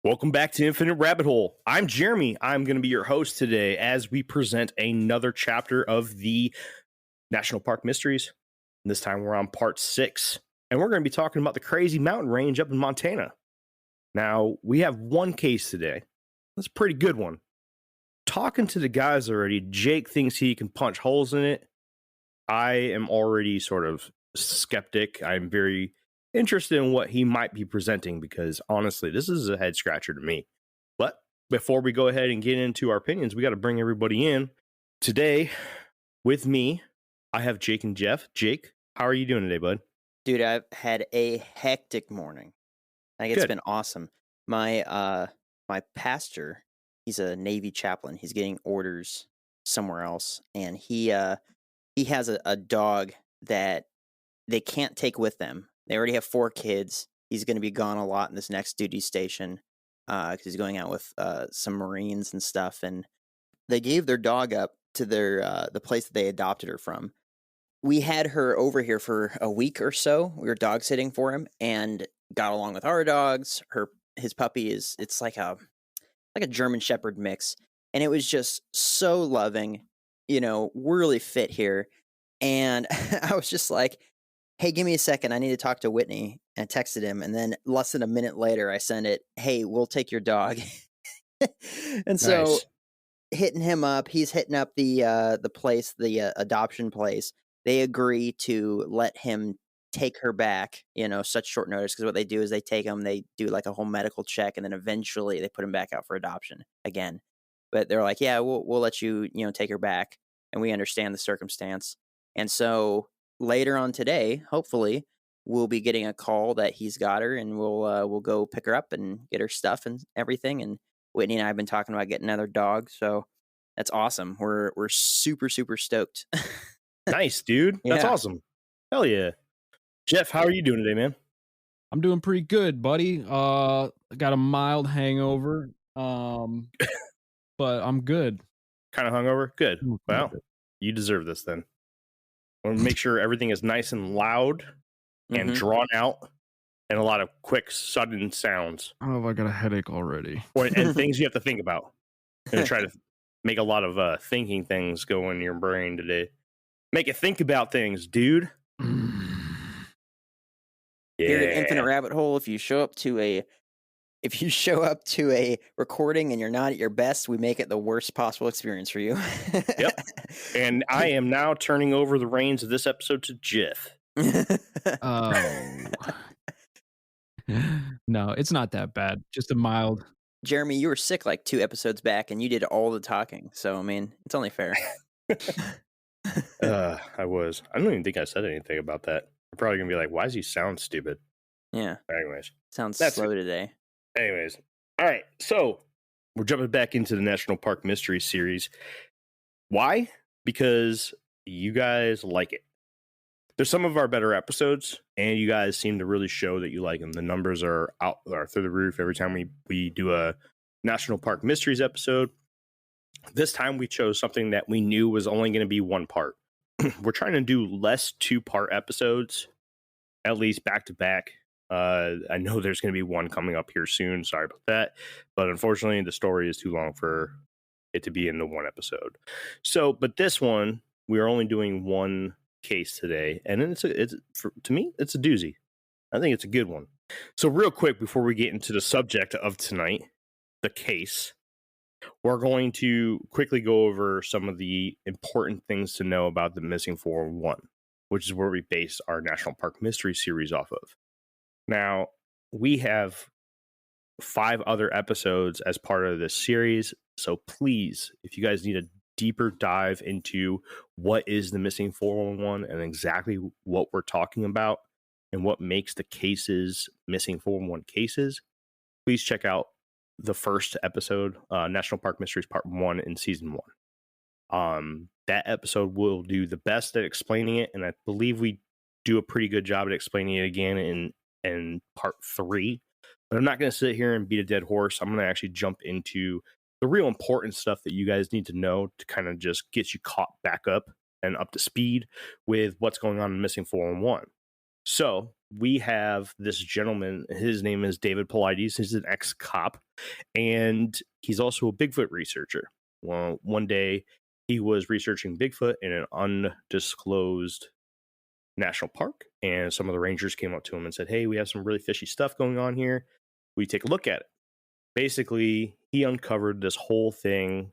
Welcome back to Infinite Rabbit Hole. I'm Jeremy. I'm going to be your host today as we present another chapter of the National Park Mysteries. This time we're on part 6, and we're going to be talking about the Crazy Mountain Range up in Montana. Now, we have one case today. That's a pretty good one. Talking to the guys already, Jake thinks he can punch holes in it. I am already sort of skeptic. I'm very interested in what he might be presenting because honestly, this is a head scratcher to me. But before we go ahead and get into our opinions, we got to bring everybody in. Today, with me, I have Jake and Jeff. Jake, how are you doing today, bud? Dude, I've had a hectic morning. It's been awesome. My pastor, he's a Navy chaplain. He's getting orders somewhere else, and he has a dog that they can't take with them. They already have 4 kids. He's going to be gone a lot in this next duty station because he's going out with some Marines and stuff. And they gave their dog up to the place that they adopted her from. We had her over here for a week or so. We were dog sitting for him and got along with our dogs. His puppy it's like a German Shepherd mix, and it was just so loving, really fit here. And I was just like, hey, give me a second. I need to talk to Whitney. And I texted him. And then less than a minute later, I sent it, hey, we'll take your dog. And so Nice. hitting him up, he's hitting up the place, the adoption place. They agree to let him take her back, such short notice. Because what they do is they take him, they do like a whole medical check, and then eventually they put him back out for adoption again. But they're like, yeah, we'll let you, take her back. And we understand the circumstance. And so later on today, hopefully, we'll be getting a call that he's got her, and we'll go pick her up and get her stuff and everything. And Whitney and I have been talking about getting another dog, so that's awesome. We're super super stoked. Nice, dude. That's Yeah. awesome. Hell yeah. Jeff, how are you doing today, man? I'm doing pretty good, buddy. I got a mild hangover, but I'm good. Kind of hungover? Good. I'm Well, good. you deserve this then. I want to make sure everything is nice and loud and Mhm. drawn out and a lot of quick, sudden sounds Oh, I got a headache already. and things you have to think about. And try to make a lot of thinking things go in your brain today. Make it think about things, dude. Here at Yeah. Infinite Rabbit Hole, if you show up to a recording and you're not at your best, we make it the worst possible experience for you. Yep. And I am now turning over the reins of this episode to Jeff. Oh. No, it's not that bad. Just a mild. Jeremy, you were sick like 2 episodes back, and you did all the talking. So I mean, it's only fair. I was. I don't even think I said anything about that. I'm probably gonna be like, why does he sound stupid? Yeah, Anyways. sounds That's slow today. Anyways. All right. So we're jumping back into the National Park Mystery Series. Why? Because you guys like it. There's some of our better episodes, and you guys seem to really show that you like them. The numbers are through the roof every time we do a National Park Mysteries episode. This time we chose something that we knew was only going to be one part. We're trying to do less 2-part episodes, at least back to back. I know there's going to be one coming up here soon. Sorry about that. But unfortunately, the story is too long for it to be in the one episode. So, but this one, we are only doing one case today. And to me, it's a doozy. I think it's a good one. So real quick, before we get into the subject of tonight, the case, we're going to quickly go over some of the important things to know about the Missing 411, which is where we base our National Park Mystery Series off of. Now, we have 5 other episodes as part of this series, so please, if you guys need a deeper dive into what is the Missing 411 and exactly what we're talking about and what makes the cases Missing 411 cases, please check out the first episode, National Park Mysteries Part 1 in Season 1. That episode will do the best at explaining it, and I believe we do a pretty good job at explaining it again in Part 3. But I'm not going to sit here and beat a dead horse. I'm going to actually jump into the real important stuff that you guys need to know to kind of just get you caught back up and up to speed with what's going on in Missing 411. So, we have this gentleman. His name is David Paulides. He's an ex-cop, and he's also a Bigfoot researcher. Well, one day he was researching Bigfoot in an undisclosed national park, and some of the rangers came up to him and said, "Hey, we have some really fishy stuff going on here. Will you take a look at it?" Basically, he uncovered this whole thing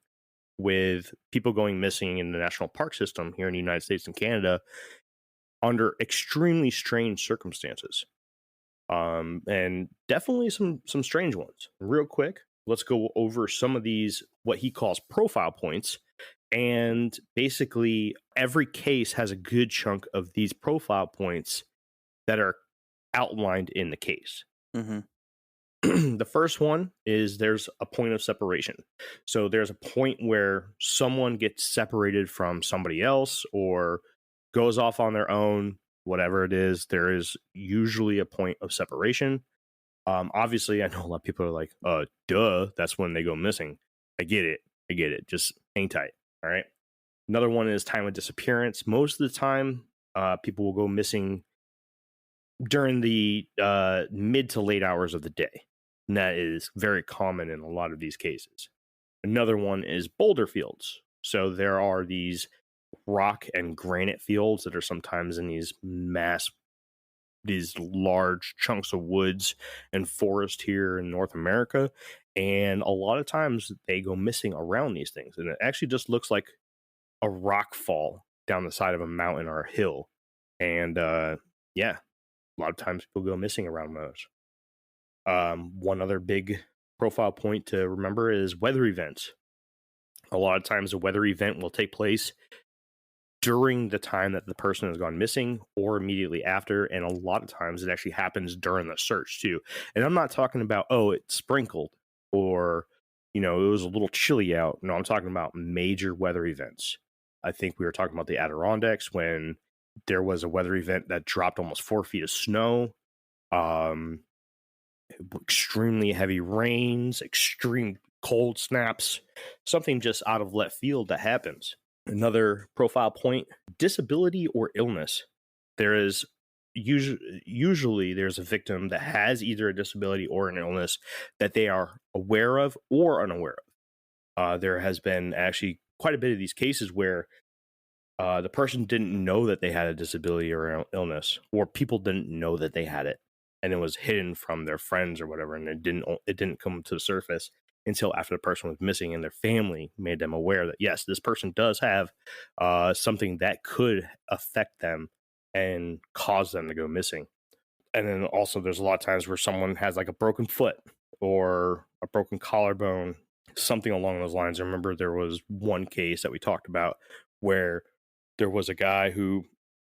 with people going missing in the national park system here in the United States and Canada under extremely strange circumstances. And definitely some strange ones. Real quick, let's go over some of these, what he calls profile points. And basically, every case has a good chunk of these profile points that are outlined in the case. The first one is there's a point of separation. So there's a point where someone gets separated from somebody else or goes off on their own, whatever it is. There is usually a point of separation. Obviously, I know a lot of people are like, duh, that's when they go missing. I get it. Just hang tight. All right. Another one is time of disappearance. Most of the time, people will go missing during the mid to late hours of the day. And that is very common in a lot of these cases. Another one is boulder fields. So there are these rock and granite fields that are sometimes in these large chunks of woods and forest here in North America. And a lot of times they go missing around these things. And it actually just looks like a rock fall down the side of a mountain or a hill. And yeah, a lot of times people go missing around those. One other big profile point to remember is weather events. A lot of times a weather event will take place during the time that the person has gone missing or immediately after. And a lot of times it actually happens during the search too. And I'm not talking about, it sprinkled or, it was a little chilly out. No, I'm talking about major weather events. I think we were talking about the Adirondacks when there was a weather event that dropped almost 4 feet of snow. Extremely heavy rains, extreme cold snaps, something just out of left field that happens. Another profile point, disability or illness. There is usually there's a victim that has either a disability or an illness that they are aware of or unaware of. There has been actually quite a bit of these cases where the person didn't know that they had a disability or illness, or people didn't know that they had it, and it was hidden from their friends or whatever, and it didn't come to the surface until after the person was missing, and their family made them aware that yes, this person does have something that could affect them and cause them to go missing. And then also there's a lot of times where someone has like a broken foot or a broken collarbone, something along those lines. I remember there was one case that we talked about where there was a guy who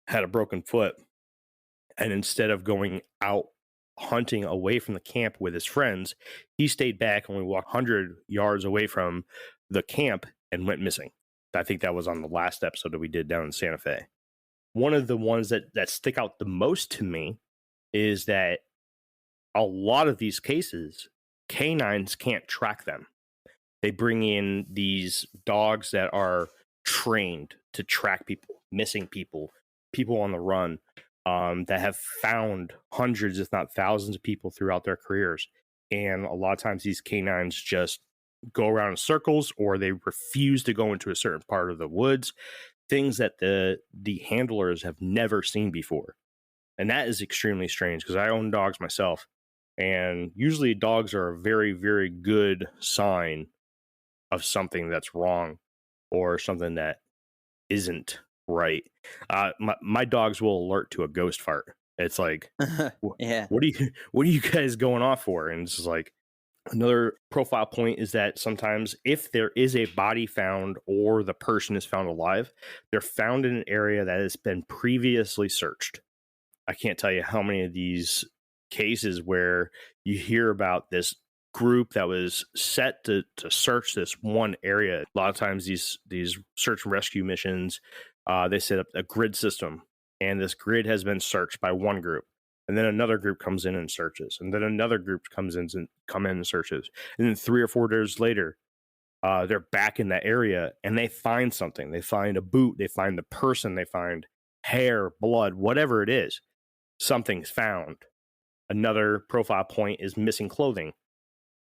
had a broken foot, and instead of going out hunting away from the camp with his friends, he stayed back and we walked 100 yards away from the camp and went missing. I think that was on the last episode that we did down in Santa Fe. One of the ones that stick out the most to me is that a lot of these cases, canines can't track them. They bring in these dogs that are trained to track people, missing people, people on the run, that have found hundreds, if not thousands of people throughout their careers. And a lot of times these canines just go around in circles, or they refuse to go into a certain part of the woods, things that the handlers have never seen before. And that is extremely strange because I own dogs myself. And usually dogs are a very, very good sign of something that's wrong or something that isn't right. My dogs will alert to a ghost fart. It's like, yeah, what are you guys going off for? And it's just like, another profile point is that sometimes if there is a body found or the person is found alive, they're found in an area that has been previously searched. I can't tell you how many of these cases where you hear about this group that was set to search this one area. A lot of times these search and rescue missions, they set up a grid system, and this grid has been searched by one group, and then another group comes in and searches, and then another group comes in and searches, and then 3 or 4 days later, they're back in that area and they find something. They find a boot, they find the person, they find hair, blood, whatever it is. something's found. Another profile point is missing clothing.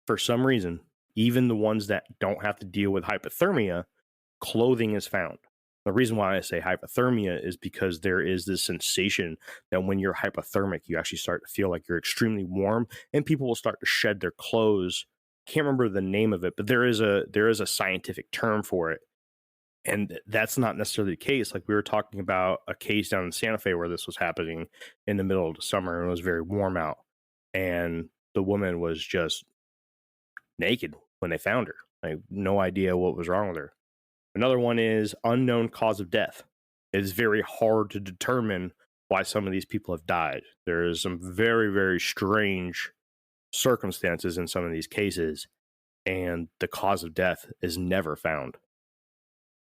For some reason, even the ones that don't have to deal with hypothermia, clothing is found. The reason why I say hypothermia is because there is this sensation that when you're hypothermic, you actually start to feel like you're extremely warm, and people will start to shed their clothes. Can't remember the name of it, but there is a scientific term for it. And that's not necessarily the case. Like we were talking about a case down in Santa Fe where this was happening in the middle of the summer, and it was very warm out. And the woman was just naked when they found her. Like no idea what was wrong with her. Another one is unknown cause of death. It is very hard to determine why some of these people have died. There is some very, very strange circumstances in some of these cases, and the cause of death is never found.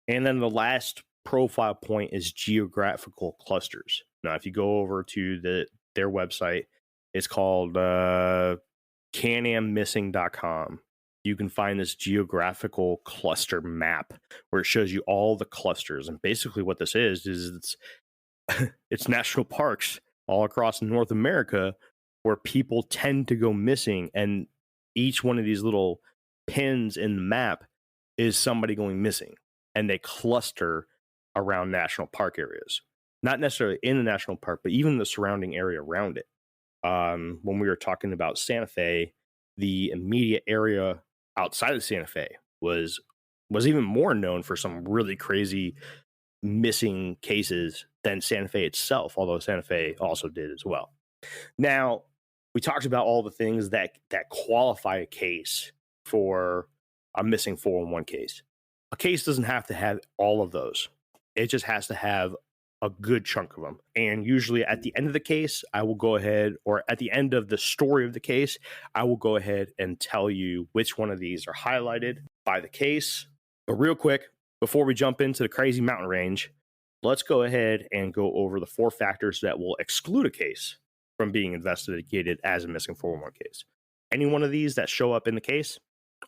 And then the last profile point is geographical clusters. Now, if you go over to their website, it's called canammissing.com. You can find this geographical cluster map where it shows you all the clusters. And basically what this is it's national parks all across North America where people tend to go missing. And each one of these little pins in the map is somebody going missing. And they cluster around national park areas. Not necessarily in the national park, but even the surrounding area around it. When we were talking about Santa Fe, the immediate area outside of Santa Fe was even more known for some really crazy missing cases than Santa Fe itself, although Santa Fe also did as well. Now, we talked about all the things that qualify a case for a missing 411 case. A case doesn't have to have all of those. It just has to have a good chunk of them. And usually at the end of the case, I will go ahead, or at the end of the story of the case, I will go ahead and tell you which one of these are highlighted by the case. But real quick, before we jump into the crazy mountain range, let's go ahead and go over the 4 factors that will exclude a case from being investigated as a missing 411 case. Any one of these that show up in the case,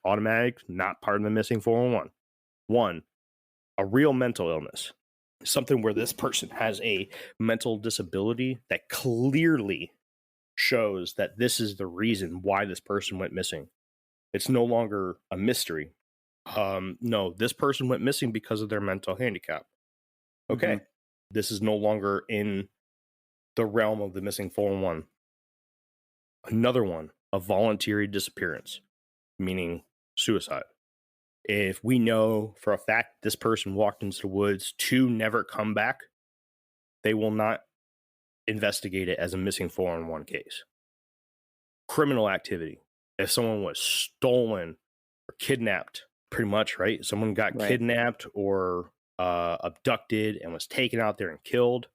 automatic, not part of the missing 411. 1, a real mental illness. Something where this person has a mental disability that clearly shows that this is the reason why this person went missing. It's no longer a mystery. No, this person went missing because of their mental handicap. Okay. Mm-hmm. This is no longer in the realm of the missing 411. Another one, a voluntary disappearance, meaning suicide. If we know for a fact this person walked into the woods to never come back, they will not investigate it as a missing 411 case. Criminal activity. If someone was stolen or kidnapped, pretty much, right? Someone got kidnapped or abducted and was taken out there and killed.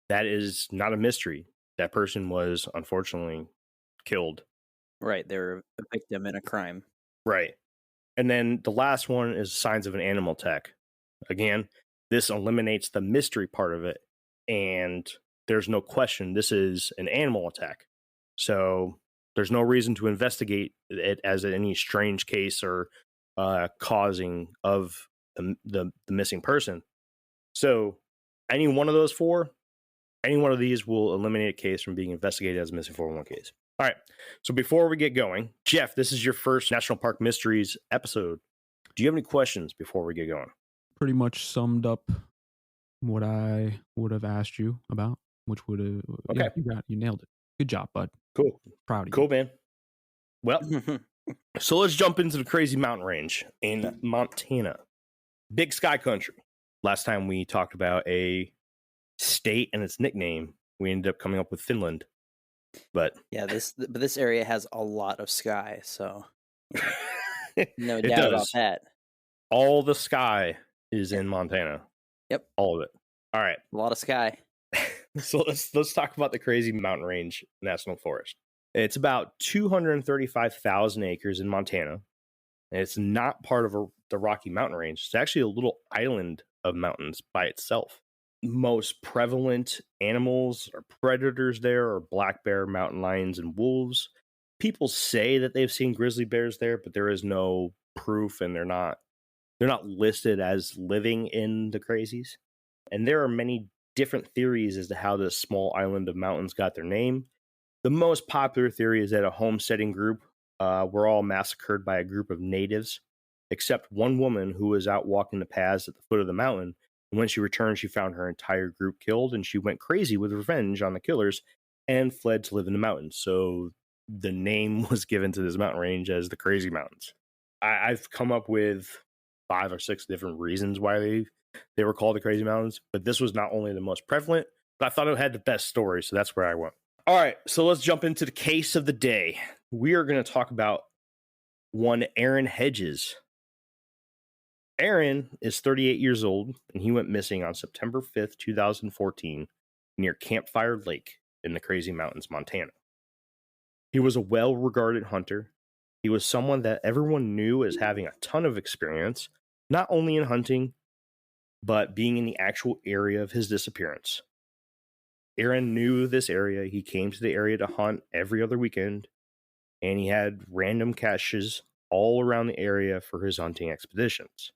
That is not a mystery. That person was unfortunately killed. Right. They were a victim in a crime. Right. And then the last one is signs of an animal attack. Again, this eliminates the mystery part of it. And there's no question this is an animal attack. So there's no reason to investigate it as any strange case or causing of the missing person. So any one of those 4, any one of these will eliminate a case from being investigated as a missing 411 case. All right. So before we get going, Jeff, this is your first National Park Mysteries episode. Do you have any questions before we get going? Pretty much summed up what I would have asked you about, which would have... Okay. Yeah, you nailed it. Good job, bud. Cool. Proud of you. Cool, man. Well, so let's jump into the crazy mountain range in Montana. Big Sky Country. Last time we talked about a state and its nickname, we ended up coming up with Finland. But yeah, this area has a lot of sky, so no doubt about that. All the sky is in Montana. Yep, all of it. All right, a lot of sky. So let's talk about the Crazy Mountain Range National Forest. It's about 235,000 acres in Montana, and it's not part of the Rocky Mountain Range. It's actually a little island of mountains by itself. Most prevalent animals or predators there are black bear, mountain lions, and wolves. People say that they've seen grizzly bears there, but there is no proof, and they're not listed as living in the Crazies. And there are many different theories as to how this small island of mountains got their name. The most popular theory is that a homesteading group were all massacred by a group of natives, except one woman who was out walking the paths at the foot of the mountain. And when she returned, she found her entire group killed, and she went crazy with revenge on the killers and fled to live in the mountains. So the name was given to this mountain range as the Crazy Mountains. I've come up with 5 or 6 different reasons why they were called the Crazy Mountains, but this was not only the most prevalent, but I thought it had the best story, so that's where I went. All right, so let's jump into the case of the day. We are going to talk about one Aaron Hedges. Aaron is 38 years old, and he went missing on September 5th, 2014, near Campfire Lake in the Crazy Mountains, Montana. He was a well-regarded hunter. He was someone that everyone knew as having a ton of experience, not only in hunting, but being in the actual area of his disappearance. Aaron knew this area. He came to the area to hunt every other weekend, and he had random caches all around the area for his hunting expeditions.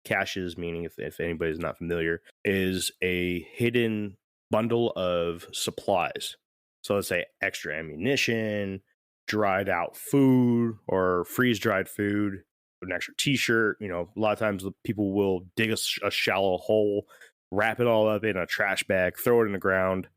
Caches, meaning, if anybody's not familiar, is a hidden bundle of supplies. So let's say extra ammunition, dried out food, or freeze-dried food, an extra t-shirt. You know, a lot of times people will dig a shallow hole, wrap it all up in a trash bag, throw it in the ground,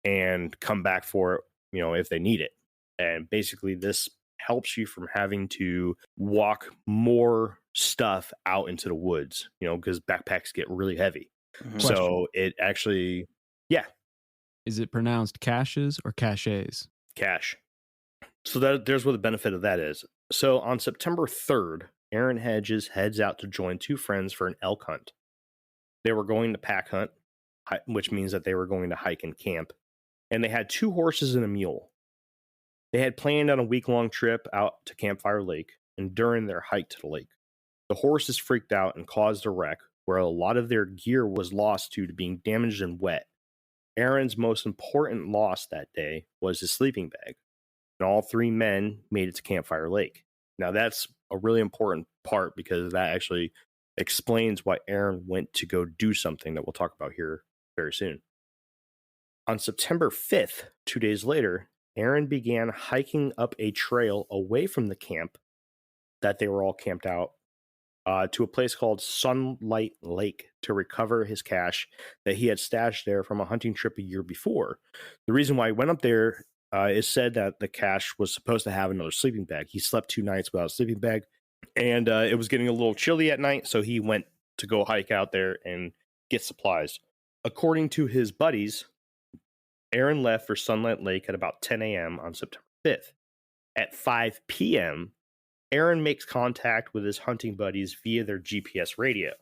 and come back for it, you know, if they need it. And basically this helps you from having to walk more stuff out into the woods, you know, because backpacks get really heavy. Mm-hmm. So it actually, yeah. Is it pronounced caches or caches? Cache. So there's what the benefit of that is. So on September 3rd, Aaron Hedges heads out to join 2 friends for an elk hunt. They were going to pack hunt, which means that they were going to hike and camp. And they had 2 horses and a mule. They had planned on a week-long trip out to Campfire Lake, and during their hike to the lake, the horses freaked out and caused a wreck where a lot of their gear was lost due to being damaged and wet. Aaron's most important loss that day was his sleeping bag, and all 3 men made it to Campfire Lake. Now that's a really important part because that actually explains why Aaron went to go do something that we'll talk about here very soon. On September 5th, 2 days later, Aaron began hiking up a trail away from the camp that they were all camped out to a place called Sunlight Lake to recover his cache that he had stashed there from a hunting trip a year before. The reason why he went up there is said that the cache was supposed to have another sleeping bag. He slept 2 nights without a sleeping bag, and it was getting a little chilly at night, so he went to go hike out there and get supplies. According to his buddies, Aaron left for Sunlight Lake at about 10 a.m. on September 5th. At 5 p.m., Aaron makes contact with his hunting buddies via their GPS radio.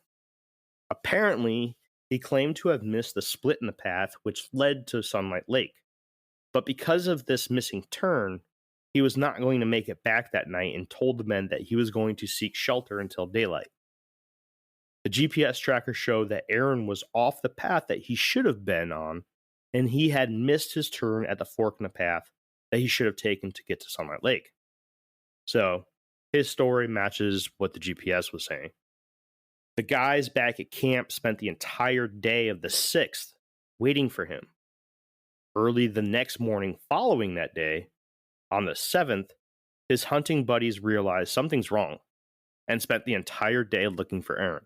Apparently, he claimed to have missed the split in the path which led to Sunlight Lake. But because of this missing turn, he was not going to make it back that night and told the men that he was going to seek shelter until daylight. The GPS tracker showed that Aaron was off the path that he should have been on, and he had missed his turn at the fork in the path that he should have taken to get to Sunlight Lake. So his story matches what the GPS was saying. The guys back at camp spent the entire day of the 6th waiting for him. Early the next morning following that day, on the 7th, his hunting buddies realized something's wrong and spent the entire day looking for Aaron.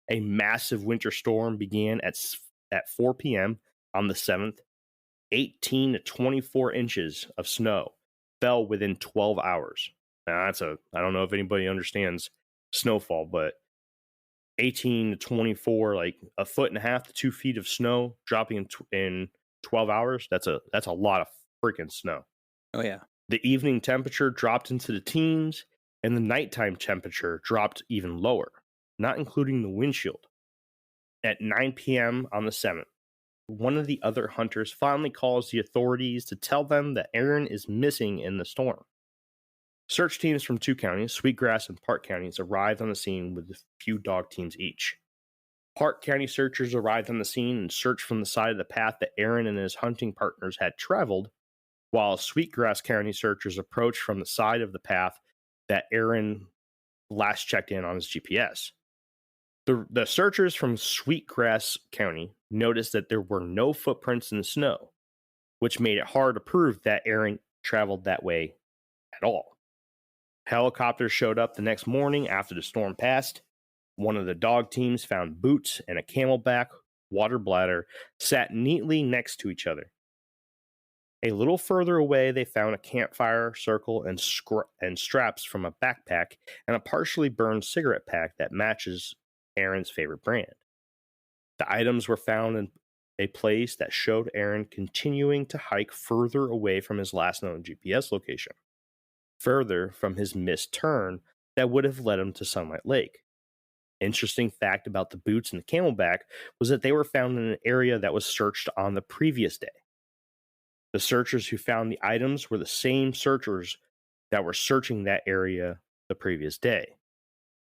A massive winter storm began at 4 p.m. on the 7th. 18 to 24 inches of snow fell within 12 hours. Now I don't know if anybody understands snowfall, but 18 to 24, like 1.5 to 2 feet of snow dropping in 12 hours. That's a lot of freaking snow. Oh yeah. The evening temperature dropped into the teens, and the nighttime temperature dropped even lower, not including the windshield. At 9 p.m. on the 7th, one of the other hunters finally calls the authorities to tell them that Aaron is missing in the storm. Search teams from 2 counties, Sweetgrass and Park counties, arrived on the scene with a few dog teams each. Park County searchers arrived on the scene and searched from the side of the path that Aaron and his hunting partners had traveled, while Sweetgrass County searchers approached from the side of the path that Aaron last checked in on his GPS. The searchers from Sweetgrass County noticed that there were no footprints in the snow, which made it hard to prove that Aaron traveled that way at all. Helicopters showed up the next morning after the storm passed. One of the dog teams found boots and a camelback water bladder sat neatly next to each other. A little further away, they found a campfire circle and straps from a backpack and a partially burned cigarette pack that matches Aaron's favorite brand. The items were found in a place that showed Aaron continuing to hike further away from his last known GPS location, further from his missed turn that would have led him to Sunlight Lake. Interesting fact about the boots and the camelback was that they were found in an area that was searched on the previous day. The searchers who found the items were the same searchers that were searching that area the previous day.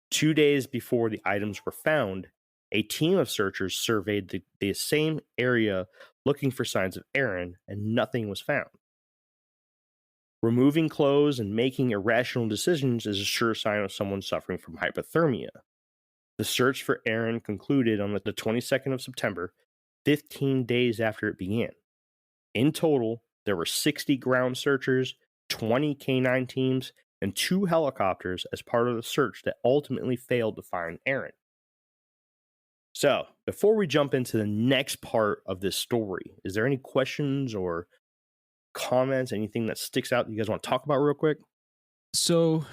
2 days before the items were found, a team of searchers surveyed the same area looking for signs of Aaron, and nothing was found. Removing clothes and making irrational decisions is a sure sign of someone suffering from hypothermia. The search for Aaron concluded on the 22nd of September, 15 days after it began. In total, there were 60 ground searchers, 20 canine teams, and 2 helicopters as part of the search that ultimately failed to find Aaron. So, before we jump into the next part of this story, is there any questions or comments, anything that sticks out that you guys want to talk about real quick? So,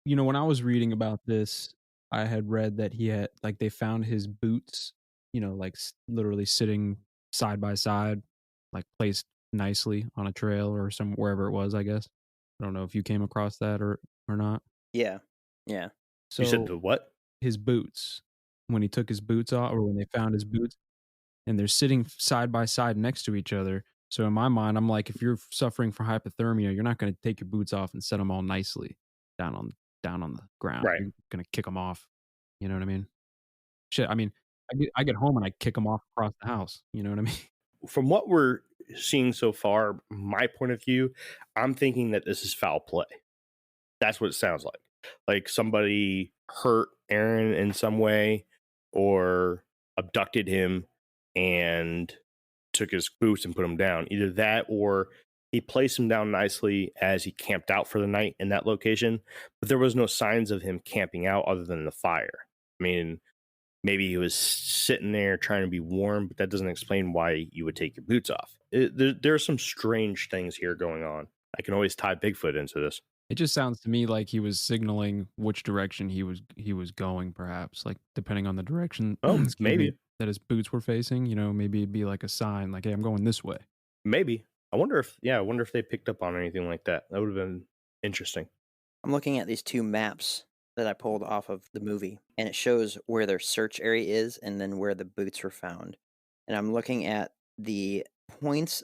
when I was reading about this, I had read that he had, they found his boots, literally sitting side by side, placed nicely on a trail or wherever it was, I guess. I don't know if you came across that or not. Yeah. So You said the what? His boots. When he took his boots off, or when they found his boots, and they're sitting side by side next to each other. So in my mind, I'm like, if you're suffering from hypothermia, you're not going to take your boots off and set them all nicely down on the ground. Right. You're going to kick them off. You know what I mean? Shit. I mean, I get home and I kick them off across the house. You know what I mean? From what we're seeing so far, my point of view, I'm thinking that this is foul play. That's what it sounds like. Like somebody hurt Aaron in some way or abducted him and took his boots and put him down. Either that or he placed him down nicely as he camped out for the night in that location, but there was no signs of him camping out other than the fire. I mean, maybe he was sitting there trying to be warm, but that doesn't explain why you would take your boots off. There are some strange things here going on. I can always tie Bigfoot into this. It just sounds to me like he was signaling which direction he was going, perhaps, like depending on the direction. Maybe that his boots were facing. Maybe it'd be like a sign, like, "Hey, I'm going this way." Maybe. I wonder if they picked up on anything like that. That would have been interesting. I'm looking at these 2 maps that I pulled off of the movie, and it shows where their search area is and then where the boots were found. And I'm looking at the points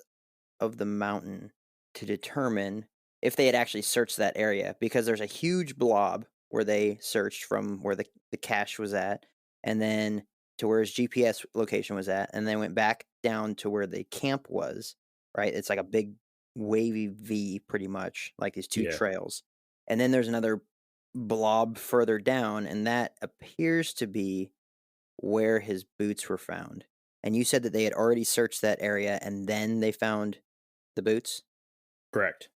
of the mountain to determine if they had actually searched that area, because there's a huge blob where they searched from where the cache was at, and then to where his GPS location was at, and then went back down to where the camp was, right? It's like a big wavy V, pretty much, like these 2 trails. And then there's another blob further down, and that appears to be where his boots were found. And you said that they had already searched that area, and then they found the boots? Correct.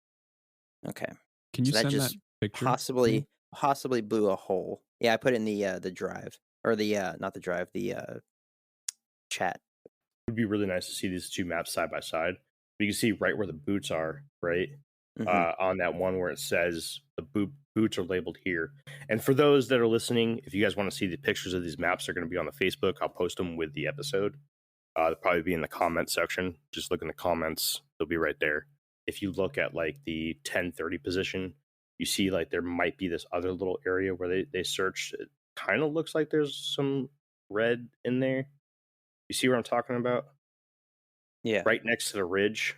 Okay. Can you So that send just that picture? possibly blew a hole. Yeah, I put it in the drive, or not the drive, the chat. It would be really nice to see these 2 maps side by side. You can see right where the boots are, right? On that one where it says the boots are labeled here. And for those that are listening, if you guys want to see the pictures of these maps, they're going to be on the Facebook. I'll post them with the episode. They'll probably be in the comment section. Just look in the comments. They'll be right there. If you look at like the 1030 position, you see like there might be this other little area where they searched. It kind of looks like there's some red in there. You see what I'm talking about? Yeah. Right next to the ridge,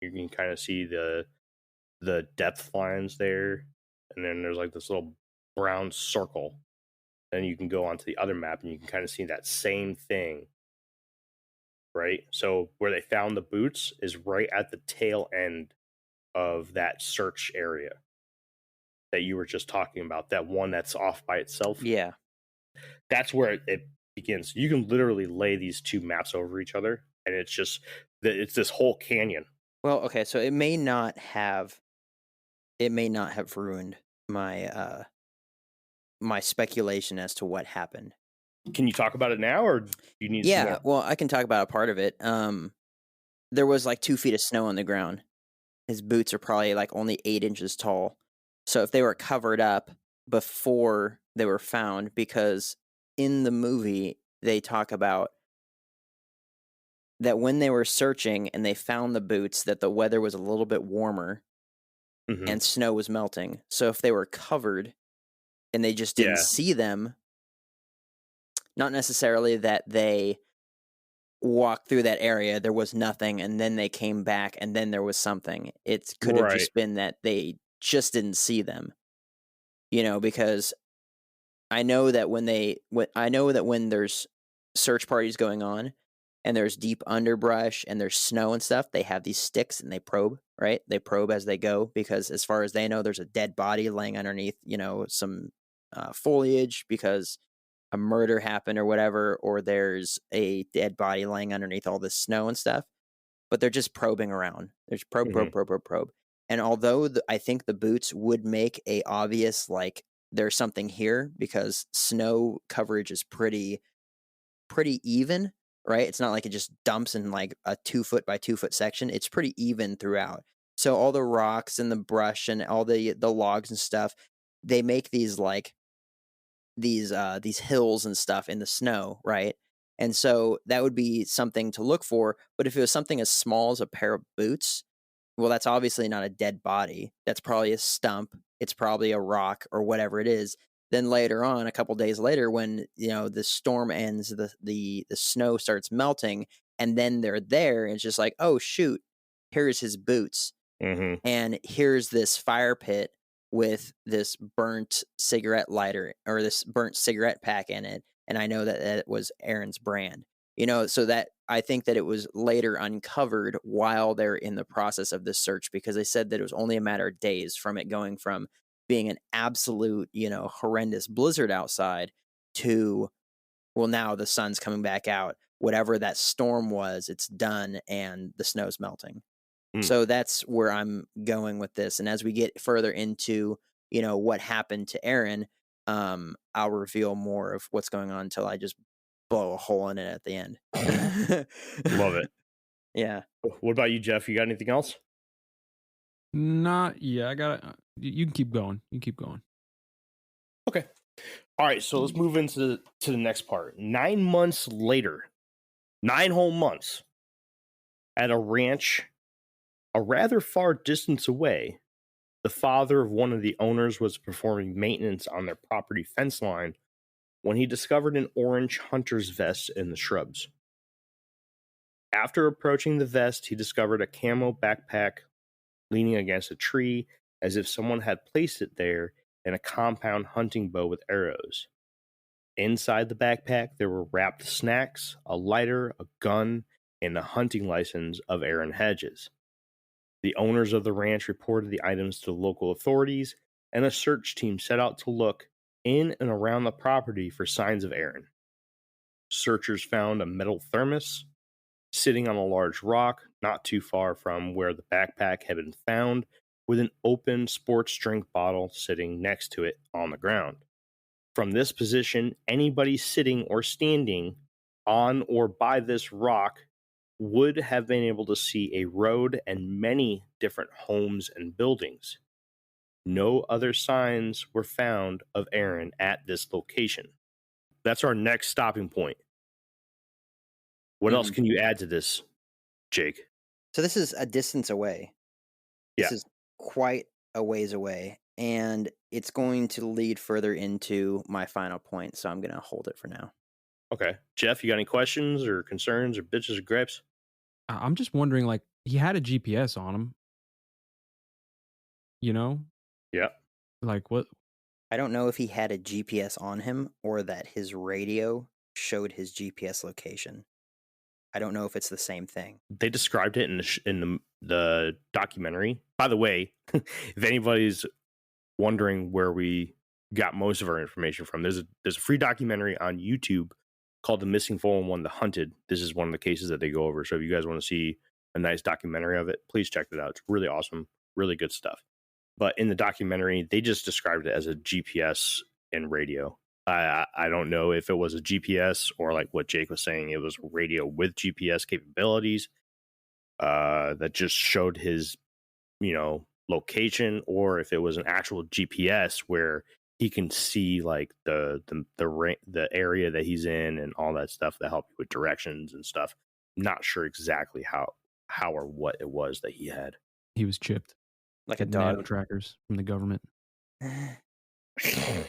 you can kind of see the depth lines there, and then there's like this little brown circle. Then you can go onto the other map and you can kind of see that same thing, right? So where they found the boots is right at the tail end of that search area that you were just talking about, that one that's off by itself. Yeah. that's where it begins. You can literally lay these two maps over each other, and it's just it's this whole canyon. Well, okay, so it may not have ruined my my speculation as to what happened. Can you talk about it now, or do you need some more? Well, I can talk about a part of it. There was like 2 feet of snow on the ground. His boots are probably like only 8 inches tall. So if they were covered up before they were found, because in the movie they talk about that when they were searching and they found the boots, that the weather was a little bit warmer Mhm. and snow was melting. So if they were covered and they just didn't Yeah. see them, not necessarily that they walked through that area, there was nothing, and then they came back, and then there was something. It could have Right. just been that they just didn't see them, because I know that when there's search parties going on, and there's deep underbrush and there's snow and stuff, they have these sticks and they probe, right? They probe as they go because, as far as they know, there's a dead body laying underneath, some foliage because a murder happened or whatever, or there's a dead body laying underneath all this snow and stuff. But they're just probing around. There's probe, probe, Mhm. probe, probe, probe. And although I think the boots would make a obvious, like, there's something here, because snow coverage is pretty even, right? It's not like it just dumps in like a 2 foot by 2 foot section. It's pretty even throughout. So all the rocks and the brush and all the logs and stuff, they make these like these hills and stuff in the snow, right? And so that would be something to look for. But if it was something as small as a pair of boots, well, that's obviously not a dead body. That's probably a stump. It's probably a rock or whatever it is. Then later on, a couple days later, when the storm ends, the snow starts melting, and then they're there, and it's just like, oh shoot, here's his boots. Mhm. And here's this fire pit with this burnt cigarette lighter or this burnt cigarette pack in it, and I know that it was Aaron's brand. So that I think that it was later uncovered while they're in the process of this search, because they said that it was only a matter of days from it going from being an absolute, horrendous blizzard outside to, well, now the sun's coming back out. Whatever that storm was, it's done and the snow's melting. Mm. So that's where I'm going with this. And as we get further into, what happened to Aaron, I'll reveal more of what's going on until I just blow a hole in it at the end. Love it. Yeah. What about you, Jeff? You got anything else? Not yeah. I got to You can keep going. You can keep going. Okay. All right. So let's move into the next part. 9 months later, 9 whole months at a ranch a rather far distance away, the father of one of the owners was performing maintenance on their property fence line when he discovered an orange hunter's vest in the shrubs. After approaching the vest, he discovered a camo backpack leaning against a tree as if someone had placed it there, and a compound hunting bow with arrows. Inside the backpack, there were wrapped snacks, a lighter, a gun, and a hunting license of Aaron Hedges. The owners of the ranch reported the items to local authorities, and a search team set out to look in and around the property for signs of Aaron. Searchers found a metal thermos sitting on a large rock not too far from where the backpack had been found, with an open sports drink bottle sitting next to it on the ground. From this position, anybody sitting or standing on or by this rock would have been able to see a road and many different homes and buildings. No other signs were found of Aaron at this location. That's our next stopping point. What else can you add to this, Jake? So this is a distance away. This Yeah. is quite a ways away, and it's going to lead further into my final point. So I'm going to hold it for now. Okay. Jeff, you got any questions or concerns or bitches or gripes? I'm just wondering, like, he had a GPS on him, Yeah. like what? I don't know if he had a GPS on him or that his radio showed his GPS location. I don't know if it's the same thing. They described it in the documentary. By the way, if anybody's wondering where we got most of our information from. There's a free documentary on YouTube called The Missing 411 The Hunted. This is one of the cases that they go over. So if you guys want to see a nice documentary of it, please check it out. It's really awesome, really good stuff. But in the documentary, they just described it as a GPS and radio. I don't know if it was a GPS or like what Jake was saying, it was radio with GPS capabilities that just showed his, location, or if it was an actual GPS where he can see like the area that he's in and all that stuff that help you with directions and stuff. Not sure exactly how or what it was that he had. He was chipped like a nano dog. trackers from the government.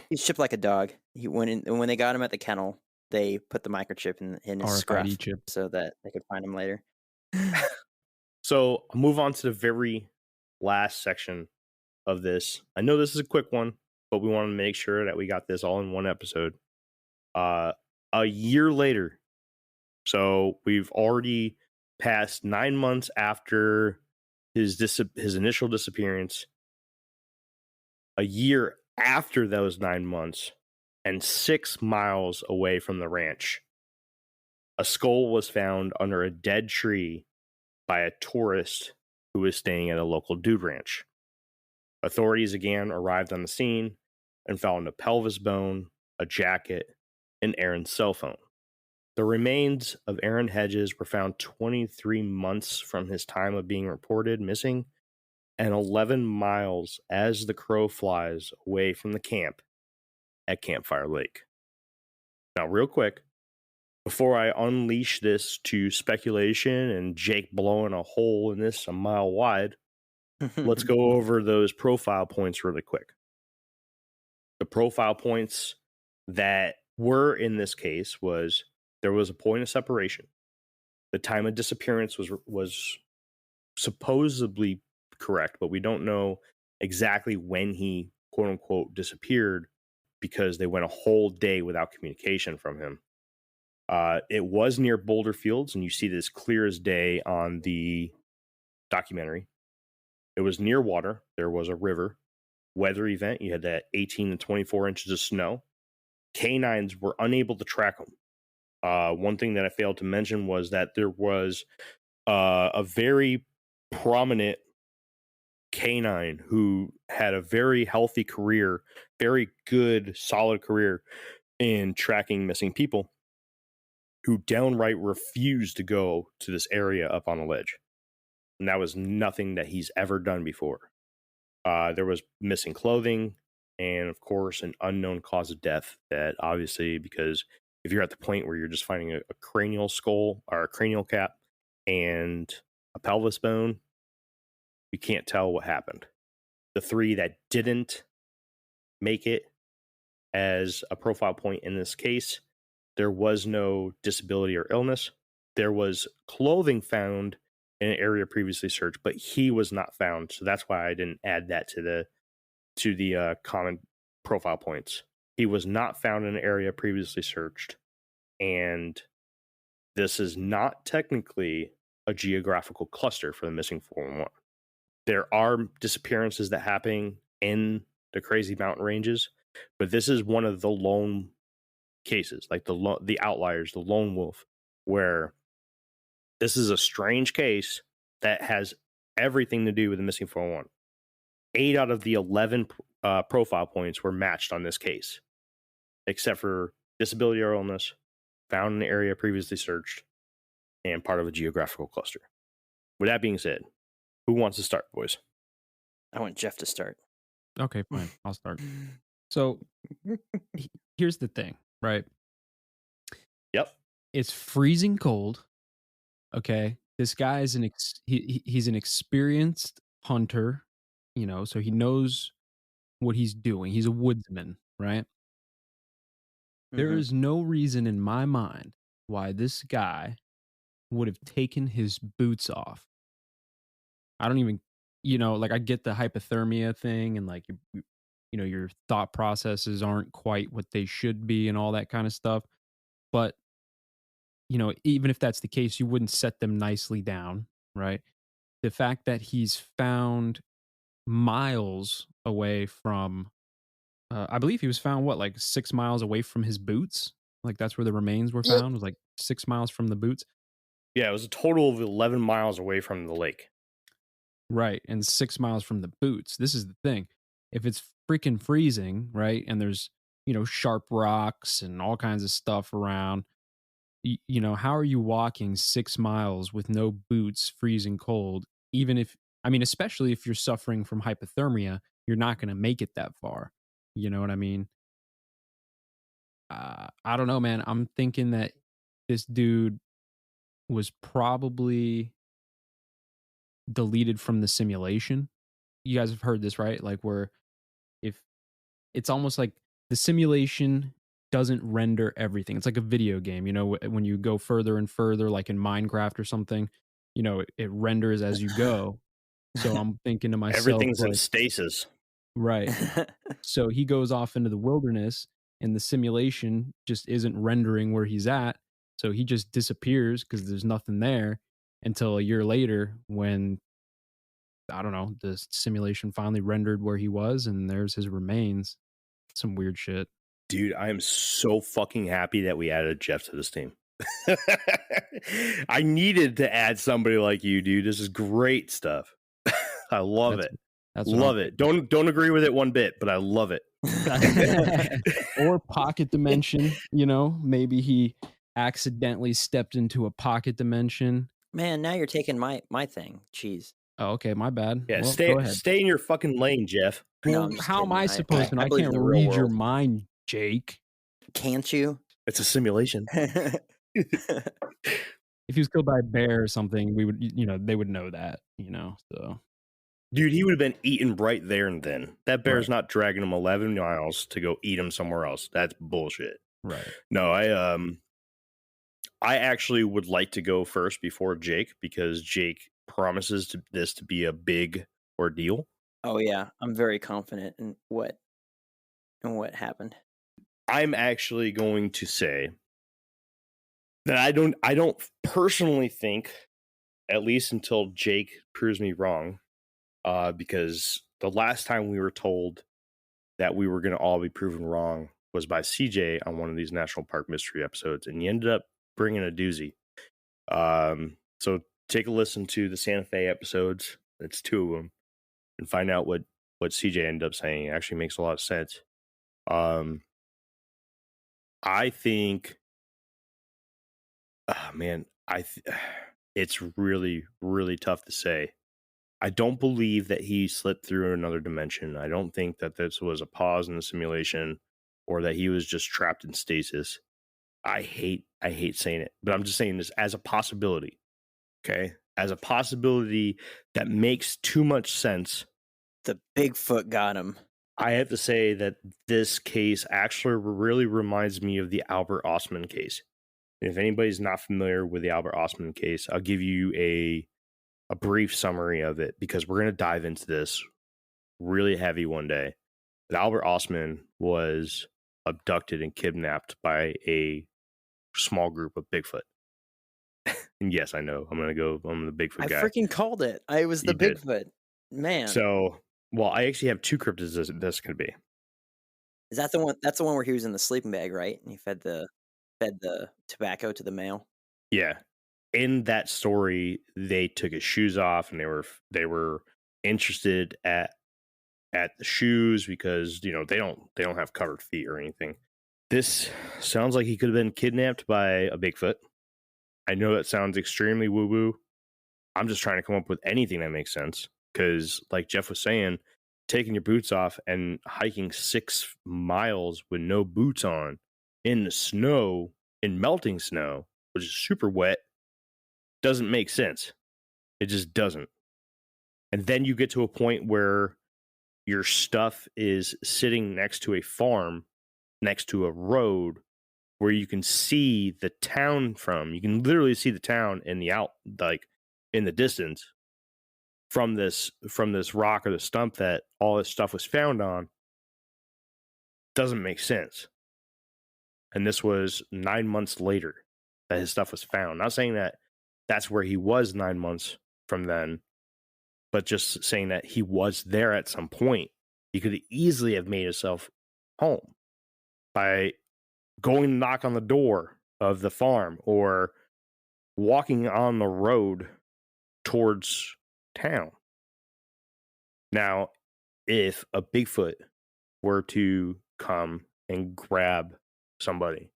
He's chipped like a dog. When they got him at the kennel, they put the microchip in his scruff chip so that they could find him later. So I'll move on to the very last section of this. I know this is a quick one, but we want to make sure that we got this all in one episode. A year later, so we've already passed 9 months after his initial disappearance. A year after those 9 months, and 6 miles away from the ranch, a skull was found under a dead tree by a tourist who was staying at a local dude ranch. Authorities again arrived on the scene and found a pelvis bone, a jacket, and Aaron's cell phone. The remains of Aaron Hedges were found 23 months from his time of being reported missing, and 11 miles as the crow flies away from the camp at Campfire Lake. Now, real quick, before I unleash this to speculation and Jake blowing a hole in this a mile wide, let's go over those profile points really quick. The profile points that were in this case was there was a point of separation. The time of disappearance was supposedly correct, but we don't know exactly when he quote unquote disappeared because they went a whole day without communication from him. It was near Boulder Fields, and you see this clear as day on the documentary. It was near water. There was a river. Weather event. You had that 18 to 24 inches of snow. Canines were unable to track him. One thing that I failed to mention was that there was a very prominent canine who had a very healthy career, very good, solid career in tracking missing people, who downright refused to go to this area up on a ledge. And that was nothing that he's ever done before. There was missing clothing and, of course, an unknown cause of death that obviously, because if you're at the point where you're just finding a cranial skull or a cranial cap and a pelvis bone, you can't tell what happened. The 3 that didn't make it as a profile point in this case, there was no disability or illness. There was clothing found in an area previously searched, but he was not found. So that's why I didn't add that to the common profile points. He was not found in an area previously searched, and this is not technically a geographical cluster for the missing 411. There are disappearances that happen in the crazy mountain ranges, but this is one of the lone cases, like the outliers, the lone wolf, where this is a strange case that has everything to do with the missing 411. 8 out of the 11 profile points were matched on this case, except for disability or illness, found in the area previously searched, and part of a geographical cluster. With that being said, who wants to start, boys? I want Jeff to start. Okay, fine. I'll start. So here's the thing, right? Yep. It's freezing cold. Okay. This guy is he's an experienced hunter, so he knows what he's doing. He's a woodsman, right? There is no reason in my mind why this guy would have taken his boots off. I don't even, I get the hypothermia thing and like, your thought processes aren't quite what they should be and all that kind of stuff. But, even if that's the case, you wouldn't set them nicely down, right? The fact that he's found miles away from I believe he was found like 6 miles away from his boots. Like that's where the remains were Yep. found. Was like 6 miles from the boots. Yeah, it was a total of 11 miles away from the lake. Right, and 6 miles from the boots. This is the thing. If it's freaking freezing, right, and there's, sharp rocks and all kinds of stuff around, how are you walking 6 miles with no boots, freezing cold? Even if, especially if you're suffering from hypothermia, you're not going to make it that far. You know what I mean? I don't know, man. I'm thinking that this dude was probably deleted from the simulation. You guys have heard this, right? Like where if it's almost like the simulation doesn't render everything. It's like a video game, when you go further and further, like in Minecraft or something, it renders as you go. So I'm thinking to myself, Everything's in like, stasis. right. So he goes off into the wilderness and the simulation just isn't rendering where he's at. So he just disappears because there's nothing there until a year later when, I don't know, the simulation finally rendered where he was and there's his remains. Some weird shit. Dude, I am so fucking happy that we added Jeff to this team. I needed to add somebody like you, dude. This is great stuff. I love it. Love it. Don't agree with it one bit, but I love it. Or pocket dimension, maybe he accidentally stepped into a pocket dimension. Man, now you're taking my thing. Jeez. Oh, okay, my bad. Yeah, well, go ahead. Stay in your fucking lane, Jeff. No, Well, how am I supposed to? I believe can't in the real read your world. mind, Jake. Can't you? It's a simulation. If he was killed by a bear or something, we would, they would know that, so. Dude, he would have been eaten right there and then. That bear's not dragging him 11 miles to go eat him somewhere else. That's bullshit. Right. No, I actually would like to go first before Jake because Jake promises this to be a big ordeal. Oh yeah, I'm very confident in what happened. I'm actually going to say that I don't personally think, at least until Jake proves me wrong, because the last time we were told that we were going to all be proven wrong was by CJ on one of these National Park Mystery episodes, and he ended up bringing a doozy. So take a listen to the Santa Fe episodes. It's 2 of them, and find out what CJ ended up saying. It actually makes a lot of sense. I think, man, it's really, really tough to say. I don't believe that he slipped through another dimension. I don't think that this was a pause in the simulation or that he was just trapped in stasis. I hate saying it, but I'm just saying this as a possibility. Okay? As a possibility that makes too much sense. The Bigfoot got him. I have to say that this case actually really reminds me of the Albert Ostman case. And if anybody's not familiar with the Albert Ostman case, I'll give you a brief summary of it because we're going to dive into this really heavy one day. But Albert Ostman was abducted and kidnapped by a small group of Bigfoot. And yes, I know. I'm the Bigfoot guy. I freaking called it. I was the Bigfoot. Man. So, well, I actually have 2 cryptids this could be. Is that the one? That's the one where he was in the sleeping bag, right? And he fed the tobacco to the male. Yeah. In that story, they took his shoes off and they were interested at the shoes because, they don't have covered feet or anything. This sounds like he could have been kidnapped by a Bigfoot. I know that sounds extremely woo-woo. I'm just trying to come up with anything that makes sense because, like Jeff was saying, taking your boots off and hiking 6 miles with no boots on in the snow, in melting snow, which is super wet, doesn't make sense. It just doesn't. And then you get to a point where your stuff is sitting next to a farm, next to a road where you can see the town from. You can literally see the town in the distance from this rock or the stump that all this stuff was found on. Doesn't make sense. And this was 9 months later that his stuff was found. Not saying that that's where he was 9 months from then, but just saying that he was there at some point. He could easily have made himself home by going to knock on the door of the farm or walking on the road towards town. Now, if a Bigfoot were to come and grab somebody,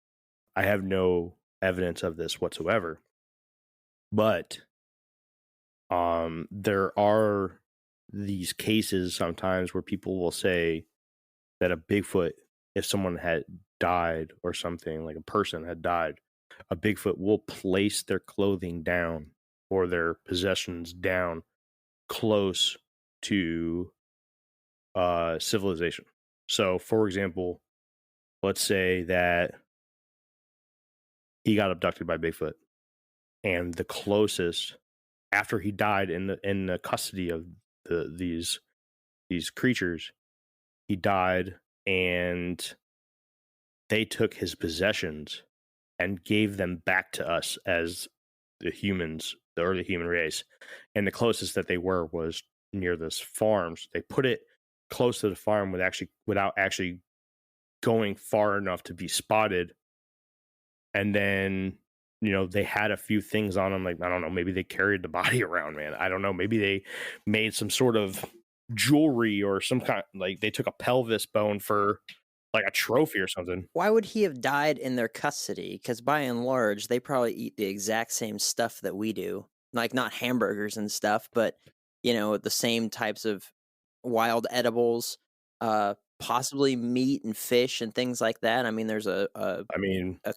I have no evidence of this whatsoever, but there are these cases sometimes where people will say that a Bigfoot, if someone had died or something, like a person had died, a Bigfoot will place their clothing down or their possessions down close to civilization. So, for example, let's say that he got abducted by Bigfoot, and the closest after he died in the custody of these creatures, he died, and they took his possessions and gave them back to us as the humans, the early human race. And the closest that they were was near this farm. So they put it close to the farm without actually going far enough to be spotted. And then, they had a few things on them. Like, I don't know, maybe they carried the body around, man. I don't know. Maybe they made some sort of jewelry or some kind, like they took a pelvis bone for like a trophy or something. Why would he have died in their custody? Because by and large, they probably eat the exact same stuff that we do. Like, not hamburgers and stuff, but, the same types of wild edibles, possibly meat and fish and things like that. I mean, there's a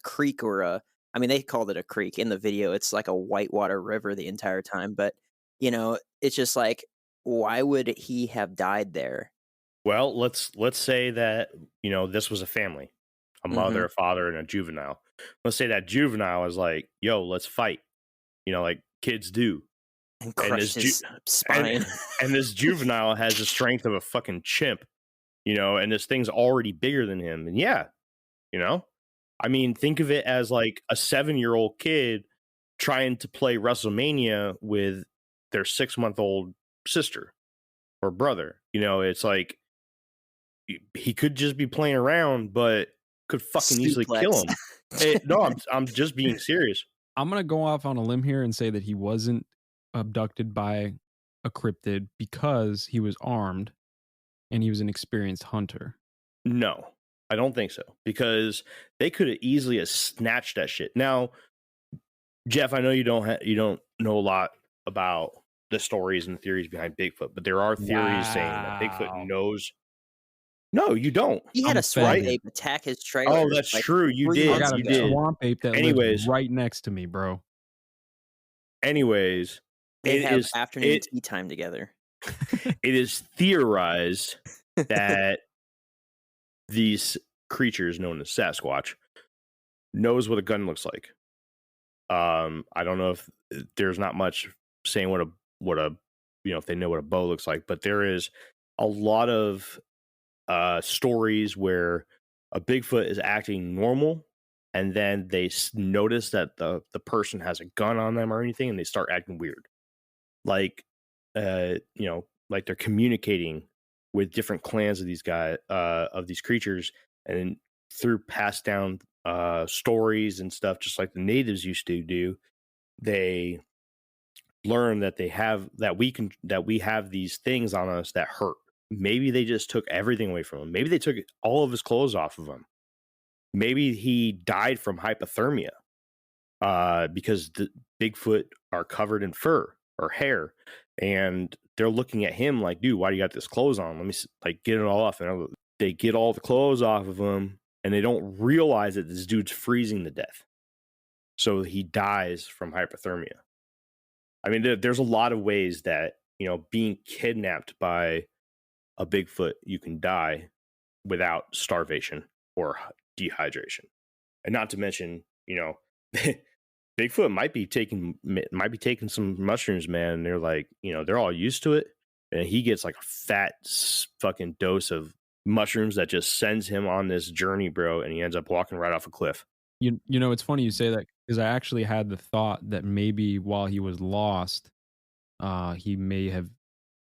creek or they called it a creek in the video. It's like a whitewater river the entire time. But, it's just like, why would he have died there? Well, let's say that, this was a family, a mother, a father, and a juvenile. Let's say that juvenile is like, yo, let's fight, like kids do. And crush his spine. And this juvenile has the strength of a fucking chimp, and this thing's already bigger than him. And yeah, think of it as like a 7-year-old kid trying to play WrestleMania with their 6-month-old sister or brother. It's like, he could just be playing around, but could fucking easily kill him. No, I'm just being serious. I'm gonna go off on a limb here and say that he wasn't abducted by a cryptid because he was armed and he was an experienced hunter. No, I don't think so, because they could have easily snatched that shit. Now, Jeff, I know you don't know a lot about the stories and theories behind Bigfoot, but there are theories saying that Bigfoot knows. No, you don't. He had a swamp ape attack his trailer. Oh, that's true. You did. I got a swamp ape that lives right next to me, bro. Anyways, they have afternoon tea time together. It is theorized that these creatures known as Sasquatch knows what a gun looks like. I don't know if there's not much saying what a if they know what a bow looks like, but there is a lot of stories where a Bigfoot is acting normal, and then they notice that the person has a gun on them or anything, and they start acting weird, like like they're communicating with different clans of these guys, of these creatures, and through passed down stories and stuff, just like the natives used to do, they learn that we have these things on us that hurt. Maybe they just took everything away from him. Maybe they took all of his clothes off of him. Maybe he died from hypothermia, because the Bigfoot are covered in fur or hair, and they're looking at him like, dude, why do you got this clothes on? Let me get it all off. And they get all the clothes off of him, and they don't realize that this dude's freezing to death. So he dies from hypothermia. There's a lot of ways that, being kidnapped by a Bigfoot, you can die without starvation or dehydration. And not to mention, Bigfoot might be taking some mushrooms, man. And they're like, they're all used to it. And he gets like a fat fucking dose of mushrooms that just sends him on this journey, bro. And he ends up walking right off a cliff. It's funny you say that, because I actually had the thought that maybe while he was lost, he may have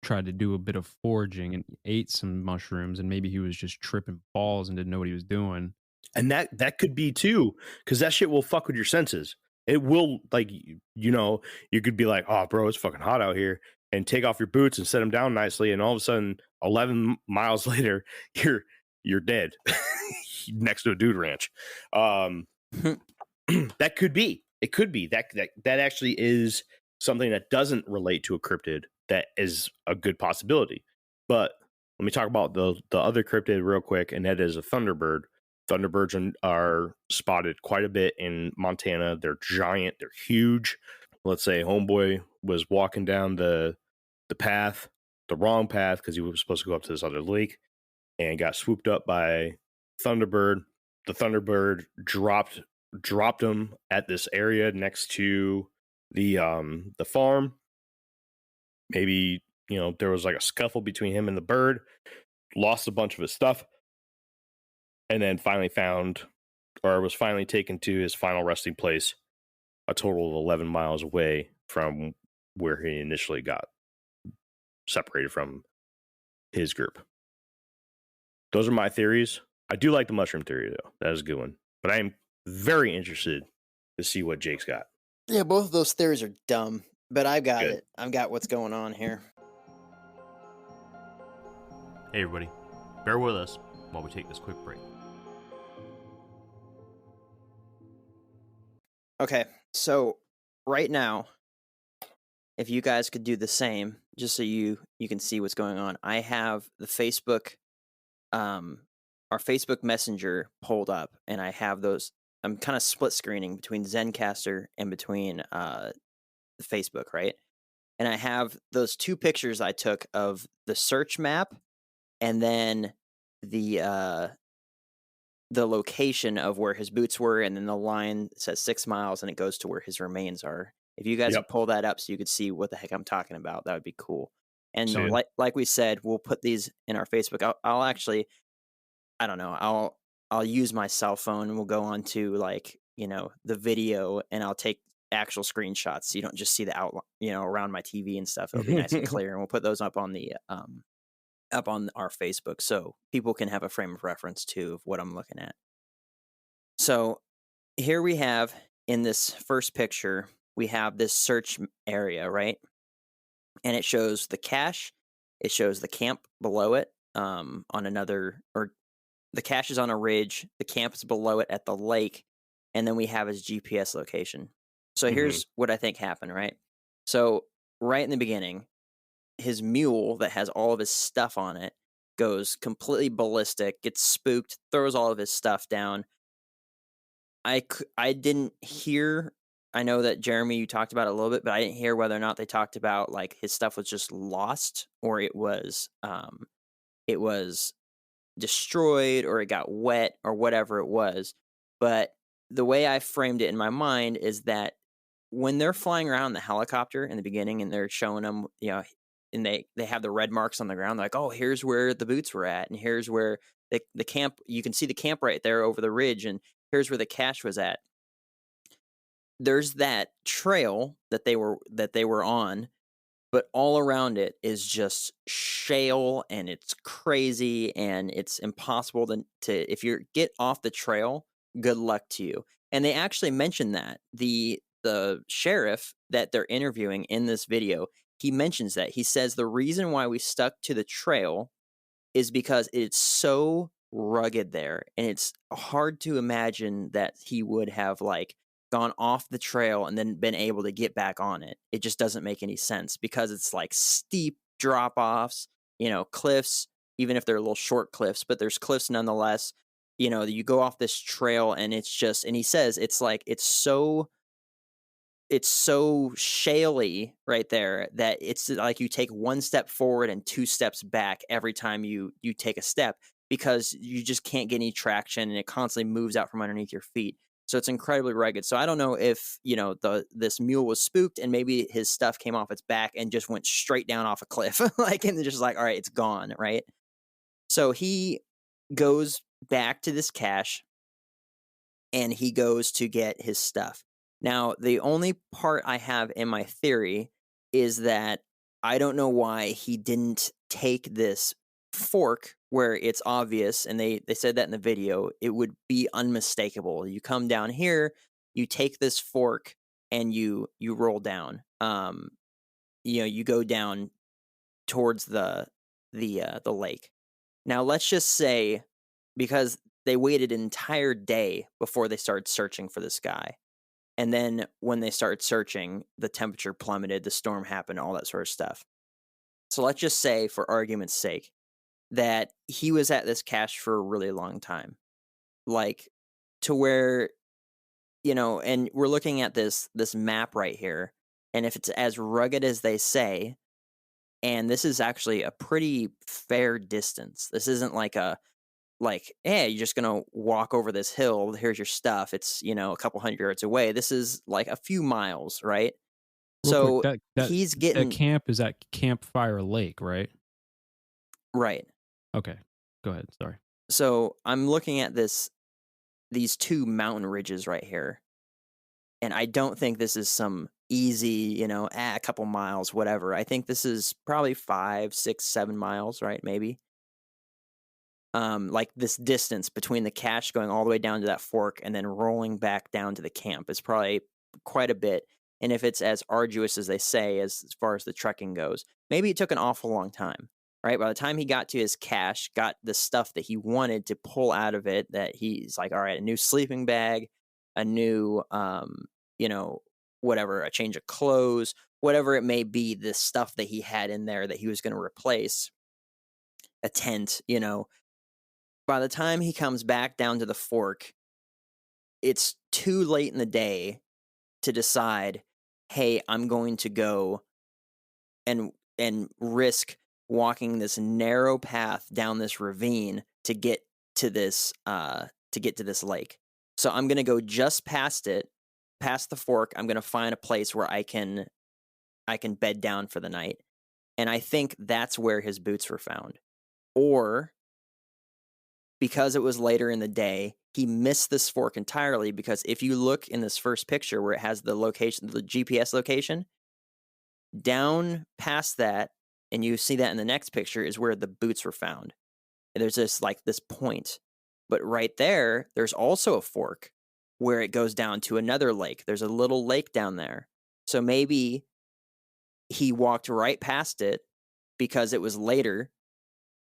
tried to do a bit of foraging and ate some mushrooms, and maybe he was just tripping balls and didn't know what he was doing. And that could be too, because that shit will fuck with your senses. It will, like, you could be like, oh, bro, it's fucking hot out here, and take off your boots and set them down nicely, and all of a sudden, 11 miles later, you're dead next to a dude ranch. That could be. It could be that actually is something that doesn't relate to a cryptid. That is a good possibility. But let me talk about the other cryptid real quick, and that is a thunderbird. Thunderbirds are spotted quite a bit in Montana. They're giant. They're huge. Let's say homeboy was walking down the path, the wrong path, because he was supposed to go up to this other lake, and got swooped up by Thunderbird. The Thunderbird dropped him at this area next to the farm. Maybe, there was like a scuffle between him and the bird, lost a bunch of his stuff, and then was finally taken to his final resting place, a total of 11 miles away from where he initially got separated from his group. Those are my theories. I do like the mushroom theory, though. That is a good one. But I am very interested to see what Jake's got. Yeah, both of those theories are dumb, but I've got it. I've got what's going on here. Hey, everybody. Bear with us while we take this quick break. Okay, so right now, if you guys could do the same, just so you can see what's going on, I have the Facebook, our Facebook Messenger pulled up, and I have those. I'm kind of split screening between Zencaster and between the Facebook, right? And I have those two pictures I took of the search map, and then the location of where his boots were, and then the line says 6 miles, and it goes to where his remains are. If you guys could pull that up so you could see what the heck I'm talking about, that would be cool. And like we said, we'll put these in our Facebook. I'll actually, I don't know, I'll use my cell phone, and we'll go on to the video, and I'll take actual screenshots so you don't just see the outline, around my TV and stuff. It'll be nice and clear, and we'll put those up on the up on our Facebook so people can have a frame of reference too of what I'm looking at. So here we have, in this first picture, we have this search area, right? And it shows the cache, it shows the camp below it, on another, or the cache is on a ridge, the camp is below it at the lake, and then we have his GPS location. So here's what I think happened, right? So right in the beginning, his mule that has all of his stuff on it goes completely ballistic, gets spooked, throws all of his stuff down. I didn't hear, I know that Jeremy, you talked about it a little bit, but I didn't hear whether or not they talked about like his stuff was just lost, or it was destroyed, or it got wet, or whatever it was. But the way I framed it in my mind is that when they're flying around the helicopter in the beginning, and they're showing them, and they have the red marks on the ground, they're like, oh, here's where the boots were at, and here's where the camp, you can see the camp right there over the ridge, and here's where the cache was at. There's that trail that they were on, but all around it is just shale, and it's crazy, and it's impossible to if you get off the trail, good luck to you. And they actually mentioned that the sheriff that they're interviewing in this video, he mentions that. He says the reason why we stuck to the trail is because it's so rugged there, and it's hard to imagine that he would have gone off the trail and then been able to get back on it. It just doesn't make any sense, because it's like steep drop-offs, cliffs, even if they're little short cliffs, but there's cliffs nonetheless. You go off this trail, and it's just, and he says it's so shaly right there that it's like you take one step forward and 2 steps back every time you take a step, because you just can't get any traction, and it constantly moves out from underneath your feet. So it's incredibly rugged. So I don't know if, this mule was spooked, and maybe his stuff came off its back and just went straight down off a cliff, and just all right, it's gone, right? So he goes back to this cache, and he goes to get his stuff. Now, the only part I have in my theory is that I don't know why he didn't take this fork where it's obvious, and they said that in the video, it would be unmistakable. You come down here, you take this fork, and you roll down. You go down towards the lake. Now let's just say, because they waited an entire day before they started searching for this guy. And then when they started searching, the temperature plummeted, the storm happened, all that sort of stuff. So let's just say, for argument's sake, that he was at this cache for a really long time. Like, to where, and we're looking at this map right here, and if it's as rugged as they say, and this is actually a pretty fair distance. This isn't like hey, you're just gonna walk over this hill, here's your stuff. It's, a couple hundred yards away. This is like a few miles, right? Real So quick, he's getting that camp is at Campfire Lake, right? right. Okay, go ahead. Sorry. So I'm looking at these two mountain ridges right here, and I don't think this is some easy, a couple miles, whatever. I think this is probably 5, 6, 7 miles, right? Maybe. Like this distance between the cache going all the way down to that fork and then rolling back down to the camp is probably quite a bit. And if it's as arduous as they say, as far as the trekking goes, maybe it took an awful long time, right? By the time he got to his cache, got the stuff that he wanted to pull out of it, that he's like, all right, a new sleeping bag, a new, whatever, a change of clothes, whatever it may be, the stuff that he had in there that he was going to replace, a tent, by the time he comes back down to the fork, it's too late in the day to decide, hey, I'm going to go and risk walking this narrow path down this ravine to get to this lake. So I'm going to go just past it, past the fork. I'm going to find a place where I can bed down for the night. And I think that's where his boots were found. Or because it was later in the day, he missed this fork entirely, because if you look in this first picture where it has the location, the GPS location, down past that, and you see that in the next picture, is where the boots were found. And there's this point. But right there, there's also a fork where it goes down to another lake. There's a little lake down there. So maybe he walked right past it because it was later,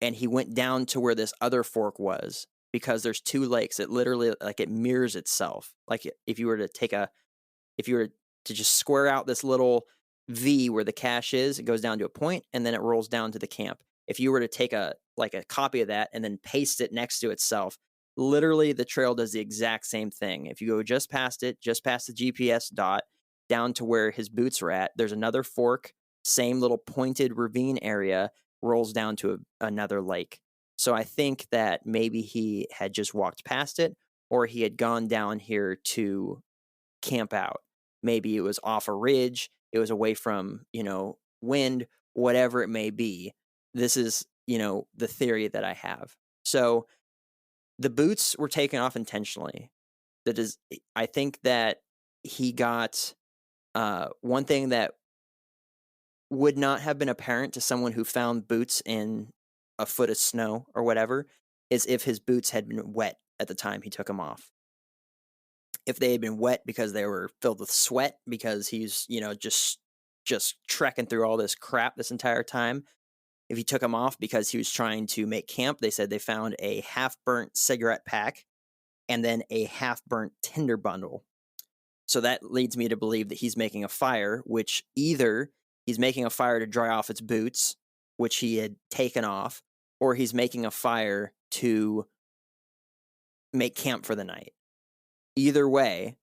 and he went down to where this other fork was, because there's two lakes. It literally, it mirrors itself. Like if you were to just square out this little V where the cache is, it goes down to a point and then it rolls down to the camp. If you were to take a copy of that and then paste it next to itself, literally the trail does the exact same thing. If you go just past the GPS dot down to where his boots were at, there's another fork, same little pointed ravine area, rolls down to another lake. So I think that maybe he had just walked past it, or he had gone down here to camp out. Maybe it was off a ridge, it was away from, wind, whatever it may be. This is, the theory that I have. So the boots were taken off intentionally. I think that he got one thing that would not have been apparent to someone who found boots in a foot of snow or whatever, is if his boots had been wet at the time he took them off. If they had been wet because they were filled with sweat, because he's, just trekking through all this crap this entire time. If he took them off because he was trying to make camp, they said they found a half-burnt cigarette pack and then a half-burnt tinder bundle. So that leads me to believe that he's making a fire, which either he's making a fire to dry off its boots, which he had taken off, or he's making a fire to make camp for the night. Either way,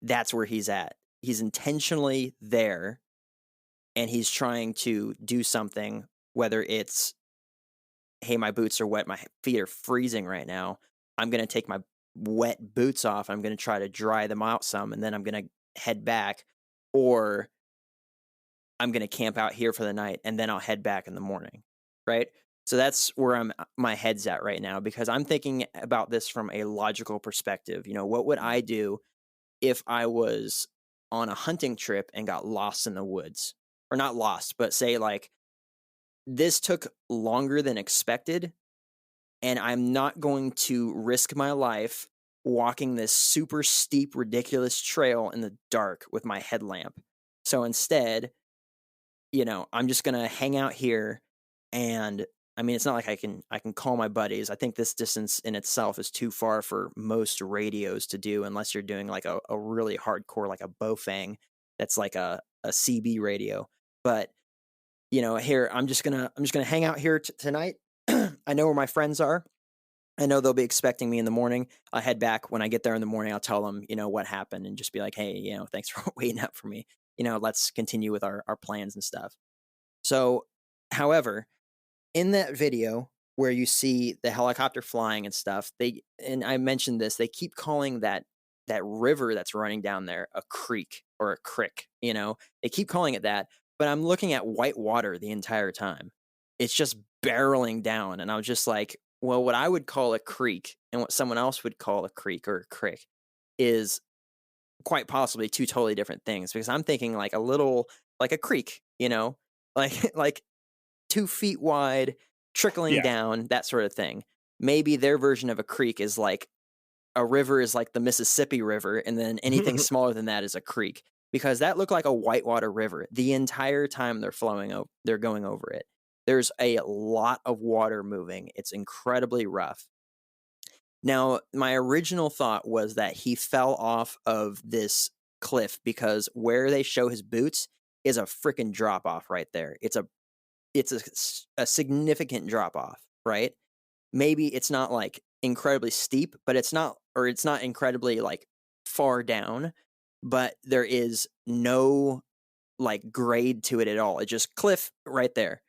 that's where he's at. He's intentionally there, and he's trying to do something, whether it's, hey, my boots are wet, my feet are freezing right now, I'm going to take my wet boots off, I'm going to try to dry them out some, and then I'm going to head back, or I'm going to camp out here for the night, and then I'll head back in the morning, right? So that's where my head's at right now, because I'm thinking about this from a logical perspective. What would I do if I was on a hunting trip and got lost in the woods? or not lost, but say like this took longer than expected, and I'm not going to risk my life walking this super steep, ridiculous trail in the dark with my headlamp. So instead, I'm just gonna hang out here, and I mean, it's not like I can call my buddies. I think this distance in itself is too far for most radios to do, unless you're doing like a really hardcore, like a Bofang, that's like a CB radio. But here I'm just gonna hang out here tonight. I know where my friends are. I know they'll be expecting me in the morning. I'll head back when I get there in the morning. I'll tell them, what happened, and just be like, hey, thanks for waiting up for me. Let's continue with our plans and stuff. So, however, in that video where you see the helicopter flying and stuff, and I mentioned this, they keep calling that river that's running down there a creek or a crick. They keep calling it that, but I'm looking at white water the entire time. It's just barreling down, and I was just like, well, what I would call a creek and what someone else would call a creek or a crick is quite possibly two totally different things, because I'm thinking like like a creek, like like 2 feet wide, trickling Yeah. down, that sort of thing. Maybe their version of a creek is like a river is like the Mississippi River, and then anything smaller than that is a creek, because that looked like a whitewater river the entire time they're going over it. There's a lot of water moving. It's incredibly rough. Now, my original thought was that he fell off of this cliff, because where they show his boots is a freaking drop off right there. It's a significant drop off, right? Maybe it's not like incredibly steep, but it's not incredibly like far down, but there is no like grade to it at all. It's just cliff right there.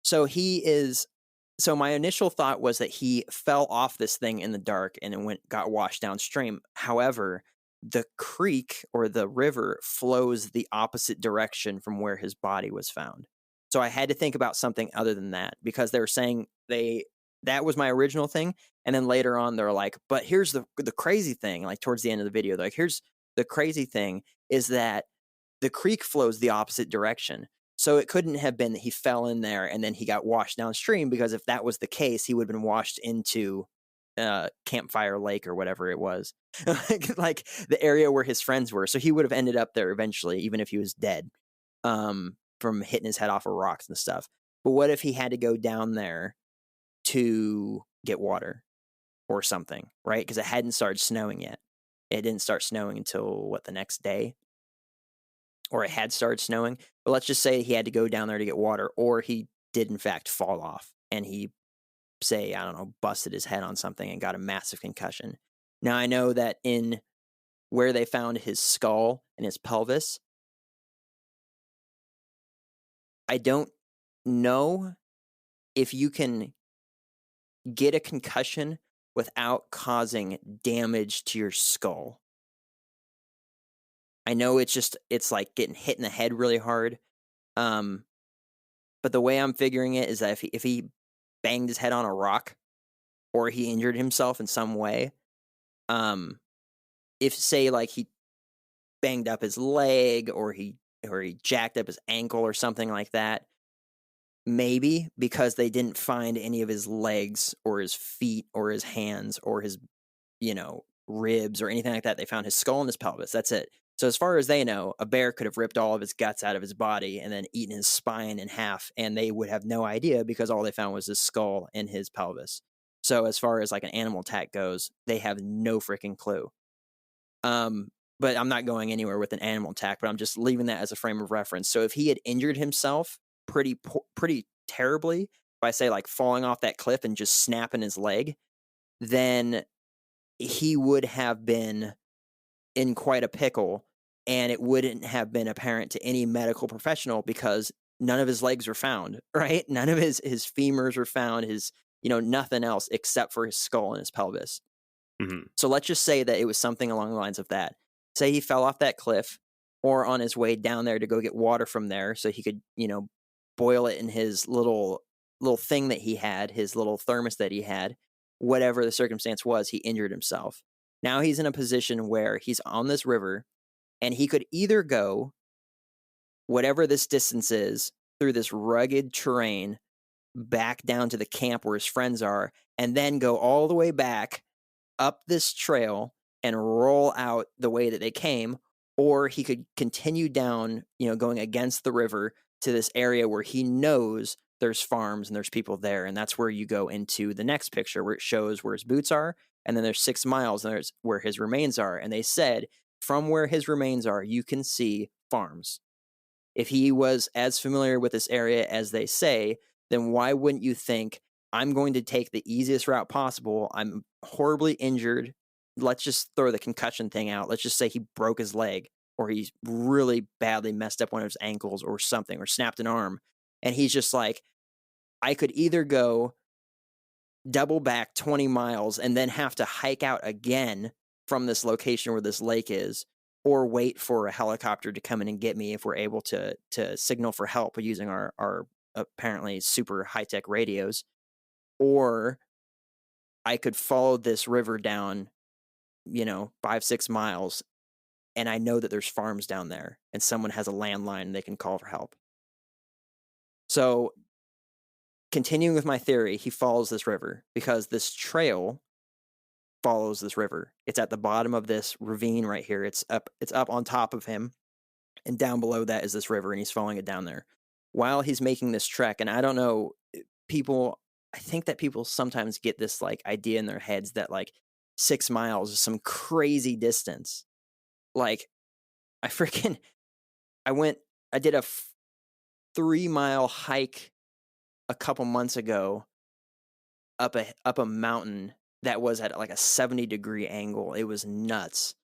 So my initial thought was that he fell off this thing in the dark and it got washed downstream. However, the creek or the river flows the opposite direction from where his body was found. So I had to think about something other than that, because they were saying that was my original thing. And then later on they're like, but here's the crazy thing, like towards the end of the video, they're like, here's the crazy thing is that the creek flows the opposite direction. So it couldn't have been that he fell in there and then he got washed downstream, because if that was the case, he would have been washed into Campfire Lake or whatever it was, like the area where his friends were. So he would have ended up there eventually, even if he was dead, from hitting his head off of rocks and stuff. But what if he had to go down there to get water or something, right? Because it hadn't started snowing yet. It didn't start snowing until the next day, or it had started snowing. But let's just say he had to go down there to get water, or he did in fact fall off and he, say, I don't know, busted his head on something and got a massive concussion. Now, I know that in where they found his skull and his pelvis, I don't know if you can get a concussion without causing damage to your skull. I know it's like getting hit in the head really hard. But the way I'm figuring it is that if he banged his head on a rock, or he injured himself in some way, if say like he banged up his leg, or he jacked up his ankle or something like that, maybe, because they didn't find any of his legs or his feet or his hands or his ribs or anything like that. They found his skull and his pelvis. That's it. So as far as they know, a bear could have ripped all of his guts out of his body and then eaten his spine in half, and they would have no idea, because all they found was his skull and his pelvis. So as far as like an animal attack goes, they have no freaking clue. But I'm not going anywhere with an animal attack, but I'm just leaving that as a frame of reference. So if he had injured himself pretty terribly by, say, like falling off that cliff and just snapping his leg, then he would have been in quite a pickle, and it wouldn't have been apparent to any medical professional, because none of his legs were found, right? None of his femurs were found, his, nothing else except for his skull and his pelvis. Mm-hmm. So let's just say that it was something along the lines of that. Say he fell off that cliff, or on his way down there to go get water from there so he could, boil it in his little thing that he had, his little thermos that he had. Whatever the circumstance was, he injured himself. Now he's in a position where he's on this river, and he could either go whatever this distance is, through this rugged terrain, back down to the camp where his friends are, and then go all the way back up this trail and roll out the way that they came, or he could continue down, going against the river to this area where he knows there's farms and there's people there. And that's where you go into the next picture where it shows where his boots are. And then there's 6 miles and there's where his remains are. And they said from where his remains are, you can see farms. If he was as familiar with this area as they say, then why wouldn't you think, I'm going to take the easiest route possible? I'm horribly injured. Let's just throw the concussion thing out. Let's just say he broke his leg or he's really badly messed up one of his ankles or something or snapped an arm. And he's just like, I could either go double back 20 miles and then have to hike out again from this location where this lake is, or wait for a helicopter to come in and get me if we're able to signal for help using our apparently super high-tech radios, or I could follow this river down, 5-6 miles, and I know that there's farms down there and someone has a landline and they can call for help. So continuing with my theory, he follows this river because this trail follows this river. It's at the bottom of this ravine right here. It's up on top of him, and down below that is this river, and he's following it down there. While he's making this trek, and I don't know, I think that people sometimes get this like idea in their heads that like 6 miles is some crazy distance. Like I did a 3-mile hike a couple months ago up a mountain that was at like a 70-degree angle. It was nuts.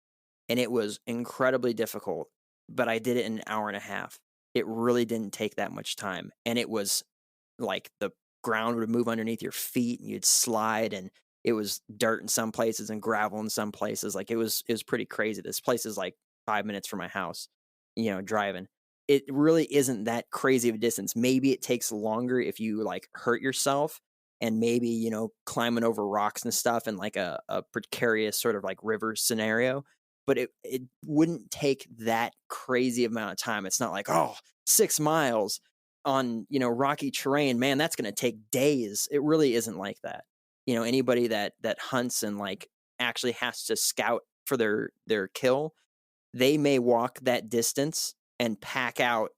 And it was incredibly difficult, but I did it in an hour and a half. It really didn't take that much time. And it was like the ground would move underneath your feet and you'd slide, and it was dirt in some places and gravel in some places. Like it was pretty crazy. This place is like 5 minutes from my house, driving. It really isn't that crazy of a distance. Maybe it takes longer if you like hurt yourself and maybe, climbing over rocks and stuff in like a precarious sort of like river scenario. But it wouldn't take that crazy amount of time. It's not like, 6 miles on, rocky terrain, man, that's going to take days. It really isn't like that. Anybody that hunts and like actually has to scout for their kill, they may walk that distance and pack out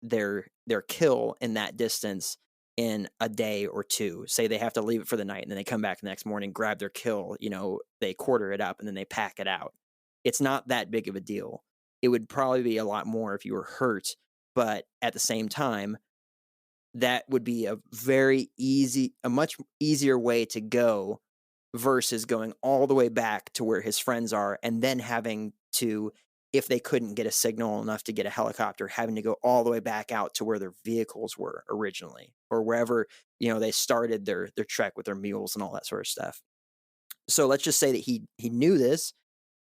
their kill in that distance in a day or two. Say they have to leave it for the night and then they come back the next morning, grab their kill, they quarter it up and then they pack it out. It's not that big of a deal. It would probably be a lot more if you were hurt, but at the same time, that would be a much easier way to go versus going all the way back to where his friends are and then having to, if they couldn't get a signal enough to get a helicopter, having to go all the way back out to where their vehicles were originally, or wherever, they started their trek with their mules and all that sort of stuff. So let's just say that he knew this.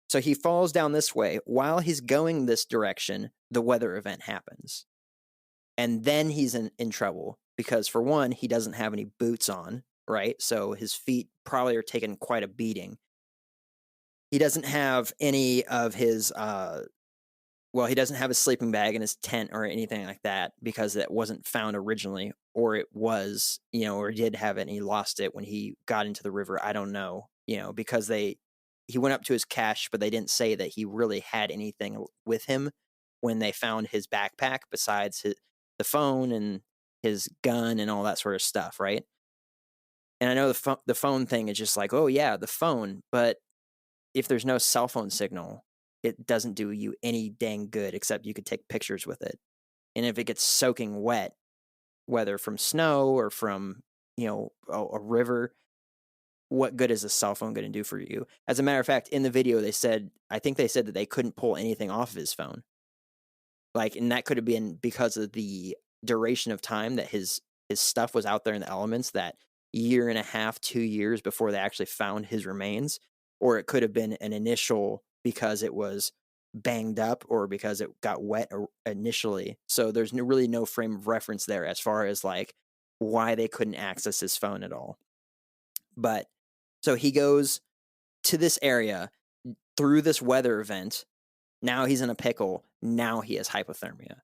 So he falls down this way. While he's going this direction, the weather event happens. And then he's in trouble because, for one, he doesn't have any boots on, right? So his feet probably are taking quite a beating. He doesn't have any of his, he doesn't have his sleeping bag in his tent or anything like that because that wasn't found originally, or it was, or did have it and he lost it when he got into the river. I don't know, because he went up to his cache, but they didn't say that he really had anything with him when they found his backpack besides the phone and his gun and all that sort of stuff, right? And I know the phone thing is just like, oh yeah, the phone, but if there's no cell phone signal, it doesn't do you any dang good except you could take pictures with it. And if it gets soaking wet, whether from snow or from, a river, what good is a cell phone going to do for you? As a matter of fact, in the video, I think they said that they couldn't pull anything off of his phone. Like, and that could have been because of the duration of time that his stuff was out there in the elements, that 1.5 to 2 years before they actually found his remains. Or it could have been an initial because it was banged up or because it got wet initially. So there's really no frame of reference there as far as like why they couldn't access his phone at all. But so he goes to this area through this weather event. Now he's in a pickle. Now he has hypothermia.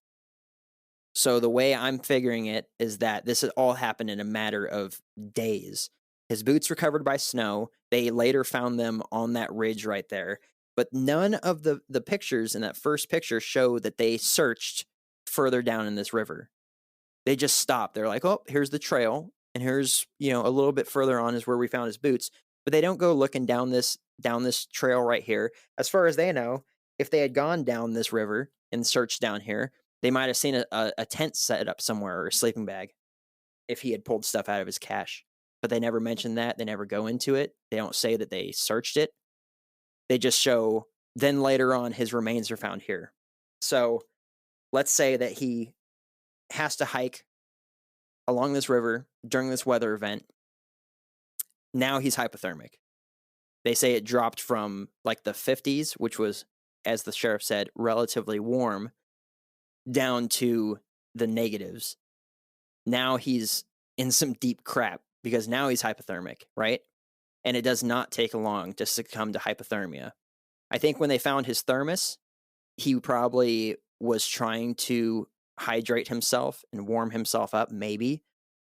So the way I'm figuring it is that this has all happened in a matter of days. His boots were covered by snow. They later found them on that ridge right there. But none of the pictures in that first picture show that they searched further down in this river. They just stopped. They're like, oh, here's the trail. And here's, a little bit further on is where we found his boots. But they don't go looking down this trail right here. As far as they know, if they had gone down this river and searched down here, they might have seen a tent set up somewhere or a sleeping bag if he had pulled stuff out of his cache. But they never mention that. They never go into it. They don't say that they searched it. They just show, then later on, his remains are found here. So let's say that he has to hike along this river during this weather event. Now he's hypothermic. They say it dropped from like the 50s, which was, as the sheriff said, relatively warm, down to the negatives. Now he's in some deep crap because now he's hypothermic, right? And it does not take long to succumb to hypothermia. I think when they found his thermos, he probably was trying to hydrate himself and warm himself up, maybe.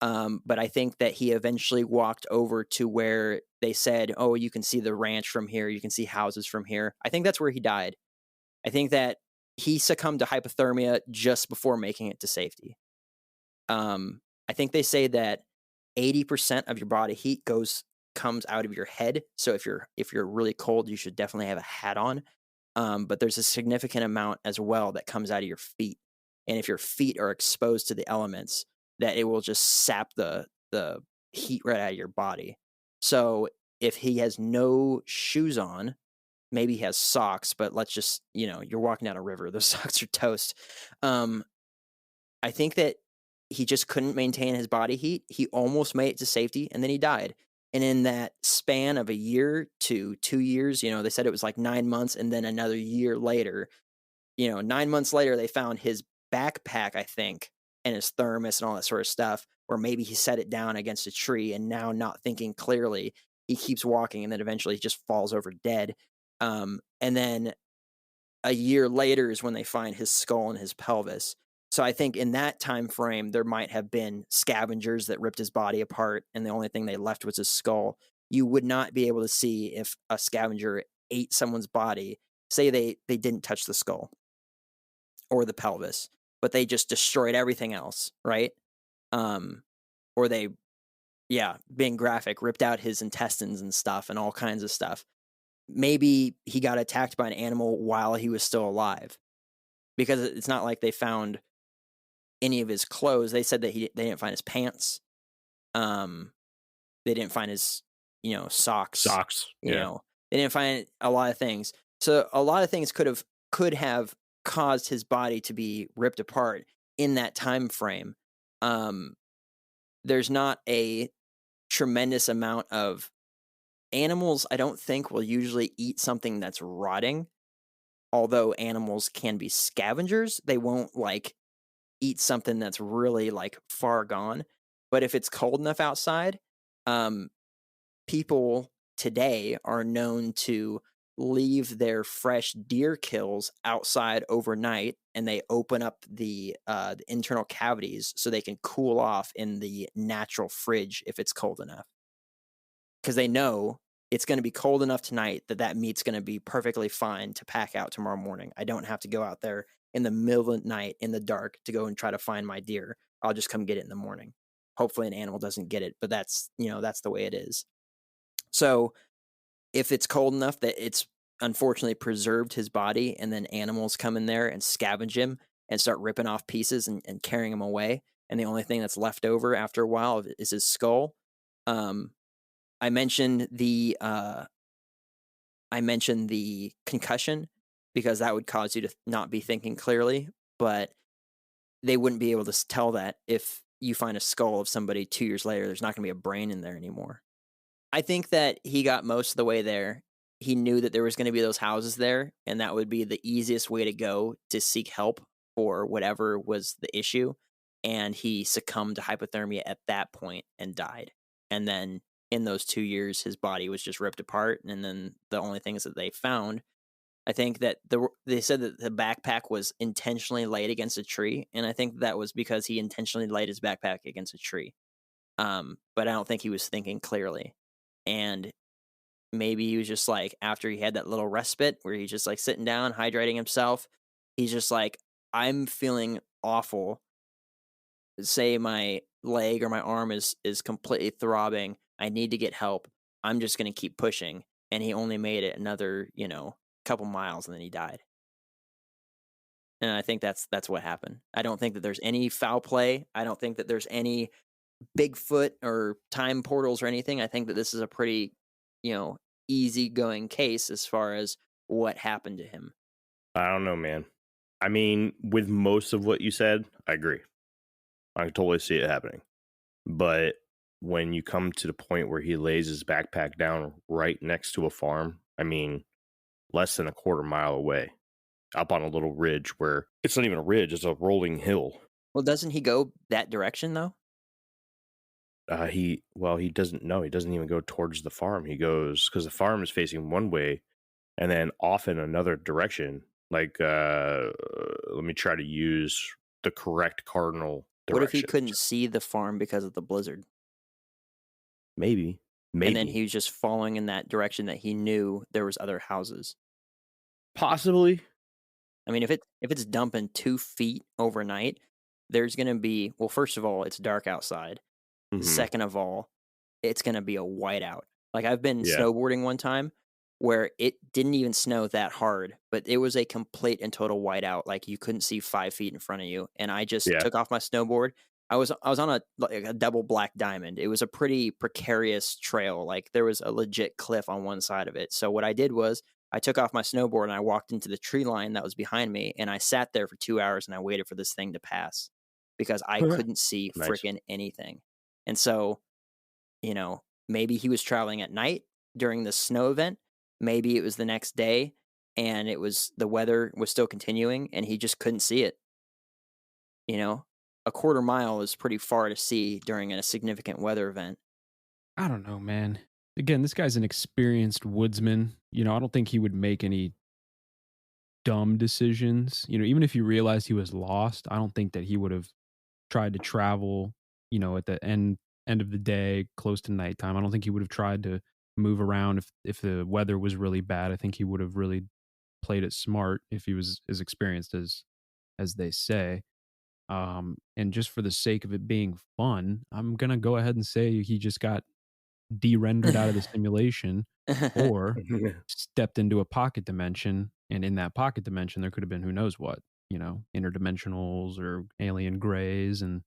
But I think that he eventually walked over to where they said, oh, you can see the ranch from here. You can see houses from here. I think that's where he died. I think that he succumbed to hypothermia just before making it to safety. I think they say that 80% of your body heat comes out of your head. So if you're really cold, you should definitely have a hat on. But there's a significant amount as well that comes out of your feet. And if your feet are exposed to the elements, that it will just sap the heat right out of your body. So if he has no shoes on, maybe he has socks, but let's just, you're walking down a river, those socks are toast. I think that he just couldn't maintain his body heat. He almost made it to safety, and then he died. And in that span of a year to 2 years, they said it was like 9 months, and then another year later, 9 months later, they found his backpack, I think, and his thermos and all that sort of stuff, or maybe he set it down against a tree, and now not thinking clearly, he keeps walking, and then eventually he just falls over dead. And then a year later is when they find his skull and his pelvis. So I think in that time frame, there might have been scavengers that ripped his body apart, and the only thing they left was his skull. You would not be able to see if a scavenger ate someone's body. Say they didn't touch the skull or the pelvis, but they just destroyed everything else, right? Or they, being graphic, ripped out his intestines and stuff and all kinds of stuff. Maybe he got attacked by an animal while he was still alive, because it's not like they found any of his clothes. They said that they didn't find his pants. They didn't find his, socks. They didn't find a lot of things. So a lot of things could have caused his body to be ripped apart in that time frame. There's not a tremendous amount of animals. I don't think will usually eat something that's rotting. Although animals can be scavengers, they won't eat something that's really far gone. But if it's cold enough outside, people today are known to leave their fresh deer kills outside overnight, and they open up the internal cavities so they can cool off in the natural fridge if it's cold enough. Because they know it's going to be cold enough tonight that meat's going to be perfectly fine to pack out tomorrow morning. I don't have to go out there in the middle of the night in the dark to go and try to find my deer. I'll just come get it in the morning. Hopefully an animal doesn't get it, but that's the way it is. So if it's cold enough that it's unfortunately preserved his body, and then animals come in there and scavenge him and start ripping off pieces and carrying him away, and the only thing that's left over after a while is his skull. I mentioned the concussion because that would cause you to not be thinking clearly, but they wouldn't be able to tell that if you find a skull of somebody 2 years later. There's not going to be a brain in there anymore. I think that he got most of the way there. He knew that there was going to be those houses there, and that would be the easiest way to go to seek help for whatever was the issue. And he succumbed to hypothermia at that point and died. And then in those 2 years, his body was just ripped apart. And then the only things that they found, I think that they said that the backpack was intentionally laid against a tree, and I think that was because he intentionally laid his backpack against a tree. But I don't think he was thinking clearly. And maybe he was just like, after he had that little respite where he's just like sitting down, hydrating himself, he's just like, I'm feeling awful. Say my leg or my arm is completely throbbing. I need to get help. I'm just gonna keep pushing. And he only made it another, couple miles and then he died. And I think that's what happened. I don't think that there's any foul play. I don't think that there's any Bigfoot or time portals or anything. I think that this is a pretty, you know, easygoing case as far as what happened to him. I don't know, man. I mean, with most of what you said, I agree. I can totally see it happening. But when you come to the point where he lays his backpack down right next to a farm, I mean, less than a quarter mile away, up on a little ridge where it's not even a ridge, it's a rolling hill. Well, doesn't he go that direction though? He doesn't know. He doesn't even go towards the farm. He goes, because the farm is facing one way and then off in another direction. Like, let me try to use the correct cardinal direction. What if he couldn't see the farm because of the blizzard? Maybe. And then he was just following in that direction that he knew there was other houses. Possibly. I mean, if it's dumping 2 feet overnight, there's going to be, well, first of all, it's dark outside. Mhm. Second of all, it's going to be a whiteout. Like, I've been Yeah. snowboarding one time where it didn't even snow that hard, but it was a complete and total whiteout. Like, you couldn't see 5 feet in front of you. And I just took off my snowboard. I was on a double black diamond. It was a pretty precarious trail. Like, there was a legit cliff on one side of it. So what I did was I took off my snowboard and I walked into the tree line that was behind me, and I sat there for 2 hours and I waited for this thing to pass because I couldn't see Nice. freaking anything. And so, maybe he was traveling at night during the snow event. Maybe it was the next day and the weather was still continuing and he just couldn't see it. A quarter mile is pretty far to see during a significant weather event. I don't know, man. Again, this guy's an experienced woodsman. I don't think he would make any dumb decisions. Even if he realized he was lost, I don't think that he would have tried to travel, at the end of the day, close to nighttime. I don't think he would have tried to move around if the weather was really bad. I think he would have really played it smart if he was as experienced as they say. And just for the sake of it being fun, I'm gonna go ahead and say he just got de-rendered out of the simulation or stepped into a pocket dimension, and in that pocket dimension there could have been who knows what, interdimensionals or alien grays, and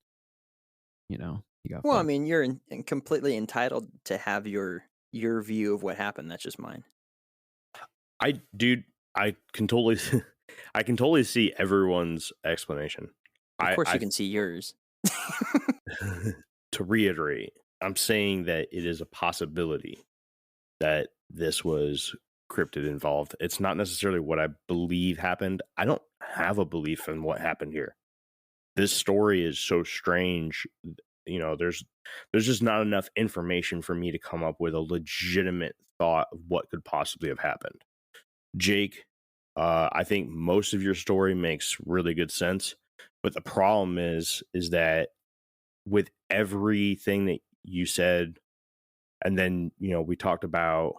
he got Well, I fucked. mean, you're completely entitled to have your view of what happened. That's just mine. I can totally see everyone's explanation. Of course, you can see yours. To reiterate, I'm saying that it is a possibility that this was cryptid involved. It's not necessarily what I believe happened. I don't have a belief in what happened here. This story is so strange. There's just not enough information for me to come up with a legitimate thought of what could possibly have happened. Jake, I think most of your story makes really good sense, but the problem is that with everything that you said, and then we talked about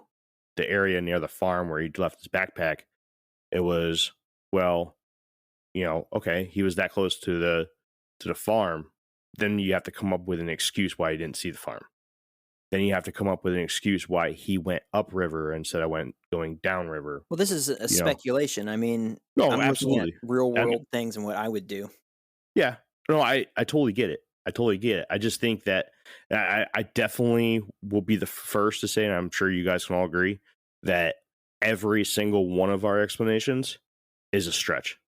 the area near the farm where he left his backpack. It was, well, okay, he was that close to the farm. Then you have to come up with an excuse why he didn't see the farm. Then you have to come up with an excuse why he went upriver instead of going downriver. Well, this is a speculation. I mean, no, I'm absolutely looking at real world things and what I would do. Yeah, no, I totally get it. I just think that I definitely will be the first to say, and I'm sure you guys can all agree, that every single one of our explanations is a stretch.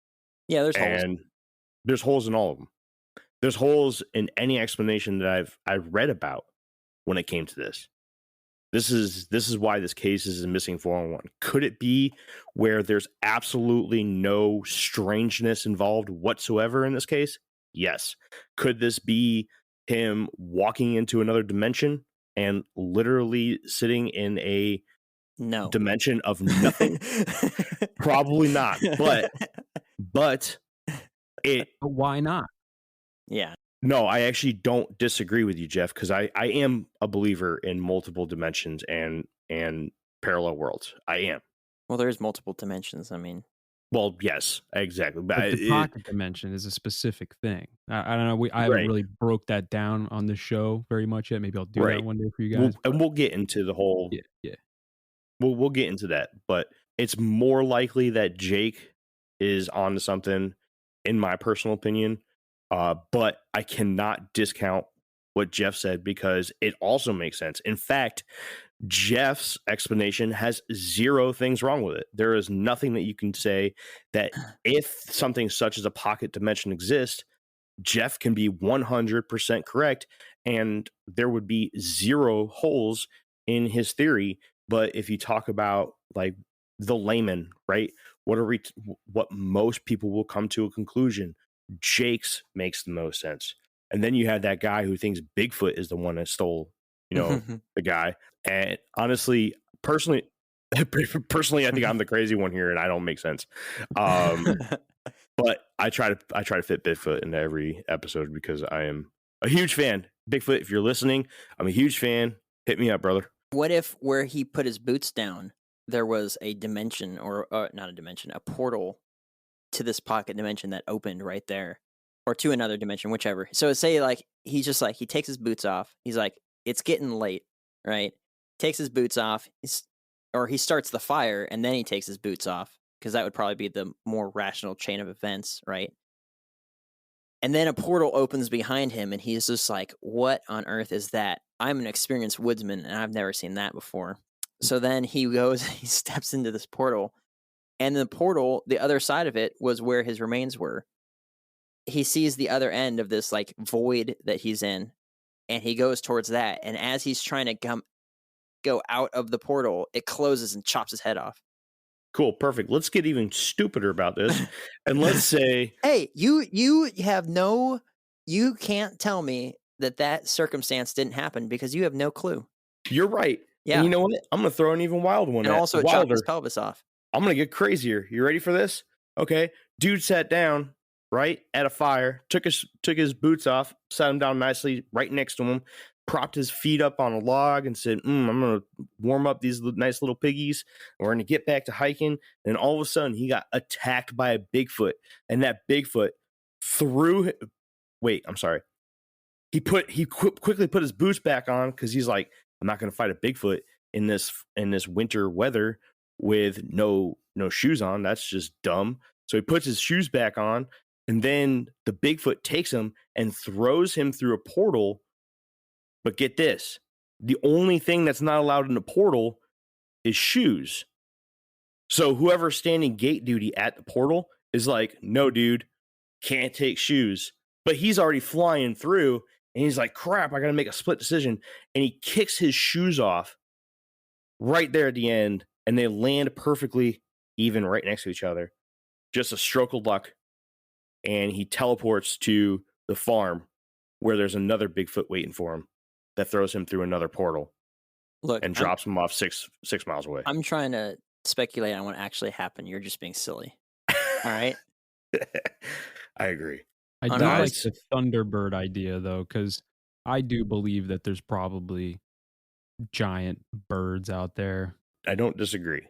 Yeah, there's holes. And there's holes in all of them. There's holes in any explanation that I've read about when it came to this. This is why this case is a missing 411. Could it be where there's absolutely no strangeness involved whatsoever in this case? Yes. Could this be him walking into another dimension and literally sitting in a No. dimension of nothing? Probably not. But it. But why not? Yeah. No, I actually don't disagree with you, Jeff, because I am a believer in multiple dimensions and parallel worlds. I am. Well, there's multiple dimensions. I mean, Well, yes, exactly. But But the pocket dimension is a specific thing. I don't know. I haven't Right. really broke that down on the show very much yet. Maybe I'll do Right. that one day for you We'll, guys. and we'll get into the whole. Yeah. We'll get into that, but it's more likely that Jake is onto something, in my personal opinion. But I cannot discount what Jeff said because it also makes sense. In fact, Jeff's explanation has zero things wrong with it. There is nothing that you can say that if something such as a pocket dimension exists, Jeff can be 100% correct and there would be zero holes in his theory. But if you talk about like the layman, right? What most people will come to a conclusion, Jake's makes the most sense. And then you have that guy who thinks Bigfoot is the one that stole, the guy. And honestly, personally, I think I'm the crazy one here and I don't make sense. But I try to fit Bigfoot into every episode because I am a huge fan. Bigfoot, if you're listening, I'm a huge fan. Hit me up, brother. what if where he put his boots down, there was a dimension or not a dimension, a portal to this pocket dimension that opened right there, or to another dimension, whichever. So say like he's just like he takes his boots off. He's like, it's getting late, right? Takes his boots off. Or he starts the fire and then he takes his boots off because that would probably be the more rational chain of events, right? And then a portal opens behind him and he's just like, what on earth is that? I'm an experienced woodsman and I've never seen that before. So then he goes, he steps into this portal, and the portal, the other side of it was where his remains were. He sees the other end of this like void that he's in, and he goes towards that. And as he's trying to go out of the portal, it closes and chops his head off. Cool, perfect. Let's get even stupider about this, and let's say, hey, you can't tell me that circumstance didn't happen because you have no clue. You're right. Yeah. And you know what? I'm going to throw an even wild one. And also it chopped his pelvis off. I'm going to get crazier. You ready for this? Okay. Dude sat down, right, at a fire, took his boots off, sat him down nicely right next to him, propped his feet up on a log and said, I'm going to warm up these nice little piggies. We're going to get back to hiking. And all of a sudden, he got attacked by a Bigfoot. And that Bigfoot He quickly put his boots back on because he's like, I'm not going to fight a Bigfoot in this winter weather with no shoes on. That's just dumb. So he puts his shoes back on, and then the Bigfoot takes him and throws him through a portal. But get this, the only thing that's not allowed in the portal is shoes. So whoever's standing gate duty at the portal is like, no, dude, can't take shoes. But he's already flying through, and he's like, crap, I got to make a split decision. And he kicks his shoes off right there at the end, and they land perfectly even right next to each other. Just a stroke of luck. And he teleports to the farm where there's another Bigfoot waiting for him that throws him through another portal. Look, and drops him off 6 miles away. I'm trying to speculate on what actually happened. You're just being silly. All right? I agree. I do like the Thunderbird idea, though, because I do believe that there's probably giant birds out there. I don't disagree,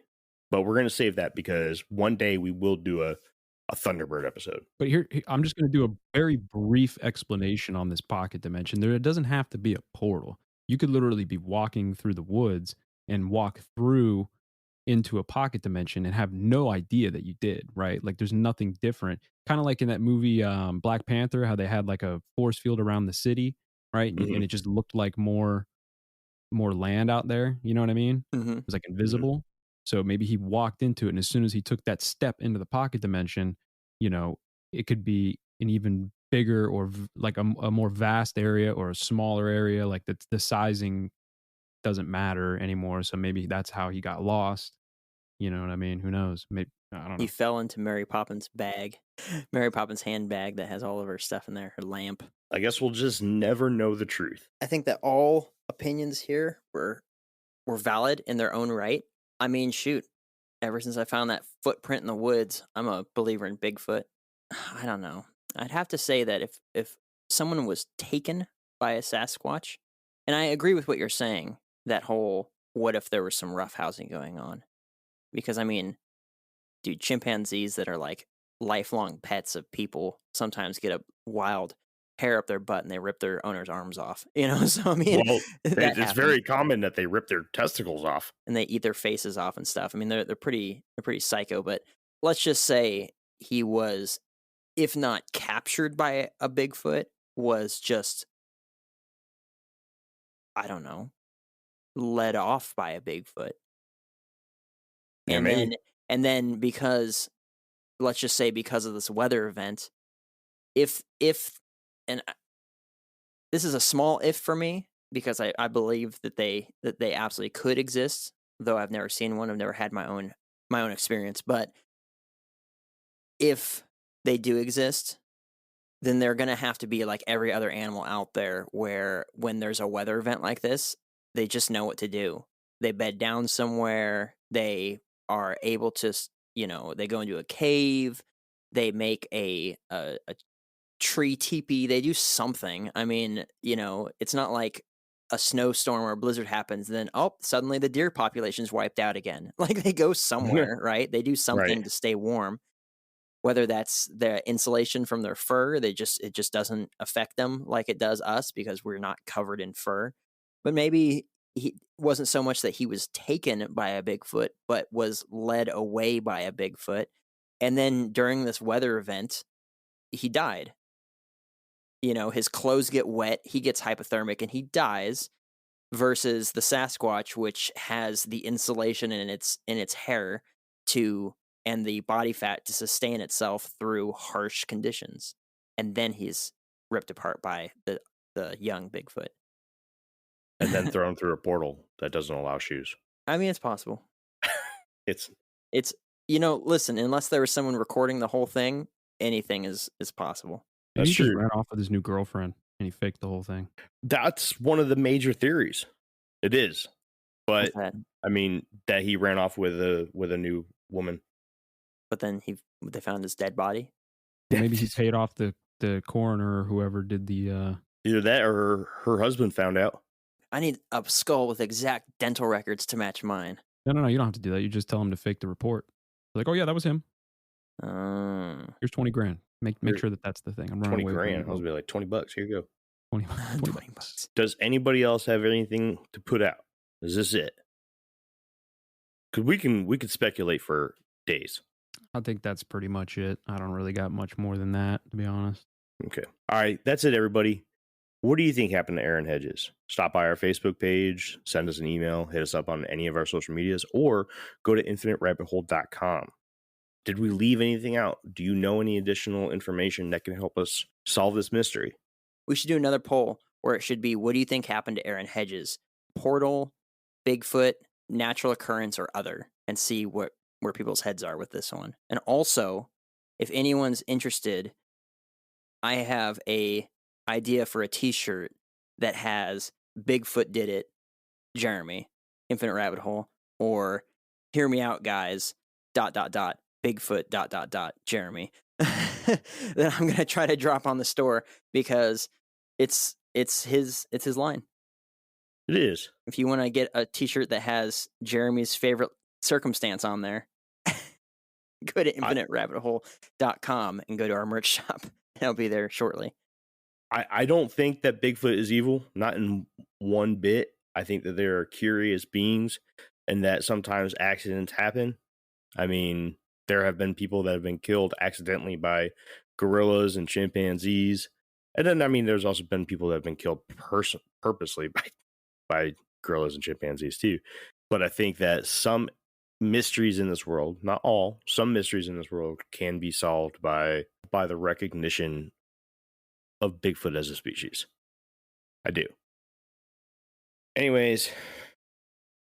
but we're going to save that because one day we will do a Thunderbird episode. But here, I'm just going to do a very brief explanation on this pocket dimension. It doesn't have to be a portal. You could literally be walking through the woods and walk through into a pocket dimension and have no idea that you did, right? Like there's nothing different. Kind of like in that movie Black Panther, how they had like a force field around the city, right? Mm-hmm. And it just looked like more land out there. You know what I mean? Mm-hmm. It was like invisible. Mm-hmm. So maybe he walked into it, and as soon as he took that step into the pocket dimension, it could be an even bigger or like a more vast area or a smaller area. Like the sizing doesn't matter anymore. So maybe that's how he got lost. You know what I mean? Who knows? Maybe, I don't know. He fell into Mary Poppins' bag, Mary Poppins' handbag that has all of her stuff in there, her lamp. I guess we'll just never know the truth. I think that all opinions here were valid in their own right. I mean, shoot. Ever since I found that footprint in the woods, I'm a believer in Bigfoot. I don't know. I'd have to say that if someone was taken by a Sasquatch, and I agree with what you're saying, that whole what if there was some roughhousing going on? Because I mean, dude, chimpanzees that are like lifelong pets of people sometimes get a wild hair up their butt and they rip their owner's arms off. So I mean, Well, that it's happens, very common that they rip their testicles off. and they eat their faces off and stuff. I mean, they're pretty psycho. But let's just say he was, if not captured by a Bigfoot, was just, I don't know, led off by a Bigfoot. Yeah, And maybe. then because, let's just say because of this weather event, if and this is a small if for me, because I believe that they absolutely could exist, though I've never seen one. I've never had my own experience. But if they do exist, then they're going to have to be like every other animal out there, where when there's a weather event like this, they just know what to do. They bed down somewhere. They are able to, they go into a cave. They make a tree teepee. They do something. I mean, it's not like a snowstorm or a blizzard happens, then suddenly the deer population's wiped out again. Like, they go somewhere, right? They do something Right. to stay warm. Whether that's the insulation from their fur, it just doesn't affect them like it does us because we're not covered in fur. But maybe he wasn't so much that he was taken by a Bigfoot, but was led away by a Bigfoot. And then during this weather event, he died. His clothes get wet, he gets hypothermic, and he dies. Versus the Sasquatch, which has the insulation in its hair and the body fat to sustain itself through harsh conditions, and then he's ripped apart by the young Bigfoot, And then thrown through a portal that doesn't allow shoes. I mean, it's possible. It's Listen, unless there was someone recording the whole thing, anything is possible. Maybe That's he just true. ran off with his new girlfriend and he faked the whole thing. That's one of the major theories. It is. But What's that? I mean, that he ran off with a new woman. But then they found his dead body. Well, maybe he paid off the coroner or whoever did the Either that or her husband found out. I need a skull with exact dental records to match mine. No, you don't have to do that. You just tell him to fake the report. Like, oh yeah, that was him. Here's $20,000. Make sure that's the thing. I'm running away. $20,000. I was be like, $20. Here you go. 20 bucks. Does anybody else have anything to put out? Is this it? Because we could speculate for days. I think that's pretty much it. I don't really got much more than that, to be honest. Okay. All right. That's it, everybody. What do you think happened to Aaron Hedges? Stop by our Facebook page, send us an email, hit us up on any of our social medias, or go to infiniterabbithole.com. Did we leave anything out? Do you know any additional information that can help us solve this mystery? We should do another poll where it should be, what do you think happened to Aaron Hedges? Portal, Bigfoot, natural occurrence, or other, and see where people's heads are with this one. And also, if anyone's interested, I have a idea for a t-shirt that has Bigfoot did it, Jeremy, Infinite Rabbit Hole, or hear me out, guys, ... Bigfoot ... Jeremy. That I'm gonna try to drop on the store because it's his line. It is. If you want to get a t-shirt that has Jeremy's favorite circumstance on there, go to infiniterabbithole.com and go to our merch shop. I'll be there shortly. I don't think that Bigfoot is evil, not in one bit. I think that there are curious beings and that sometimes accidents happen. I mean, there have been people that have been killed accidentally by gorillas and chimpanzees. And then, I mean, there's also been people that have been killed purposely by gorillas and chimpanzees too. But I think that some mysteries in this world, not all, some mysteries in this world can be solved by the recognition of Bigfoot as a species. I do. Anyways,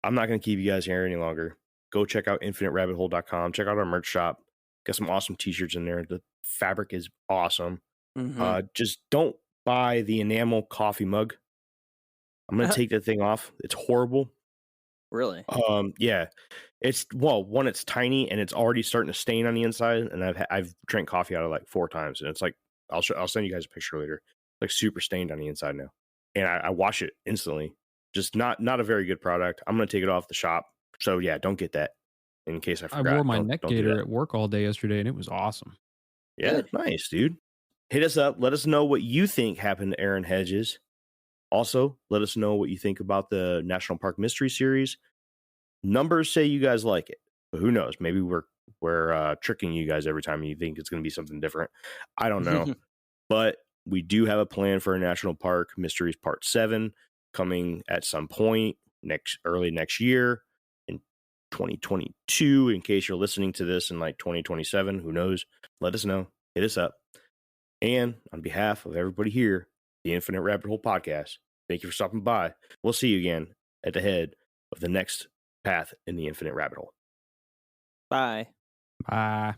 I'm not going to keep you guys here any longer. Go check out infiniterabbithole.com. Check out our merch shop. Got some awesome t-shirts in there. The fabric is awesome. Mm-hmm. Just don't buy the enamel coffee mug. I'm going to take that thing off. It's horrible. Really? Yeah. It's one, it's tiny and it's already starting to stain on the inside. And I've drank coffee out of like 4 times, and it's like I'll send you guys a picture later. Like super stained on the inside now, and I wash it instantly. Just not a very good product. I'm gonna take it off the shop. So yeah, don't get that. In case I I forgot, wore my don't neck do gaiter that. at work all day yesterday, and it was awesome. Yeah, Good. nice, dude. Hit us up. Let us know what you think happened to Aaron Hedges. Also, let us know what you think about the National Park Mystery Series. Numbers say you guys like it, but who knows? Maybe we're tricking you guys every time you think it's going to be something different. I don't know, but we do have a plan for a National Park Mysteries Part 7 coming at some point early next year in 2022. In case you're listening to this in like 2027, who knows? Let us know. Hit us up. And on behalf of everybody here, the Infinite Rabbit Hole Podcast, thank you for stopping by. We'll see you again at the head of the next path in the Infinite Rabbit Hole. Bye. Bye.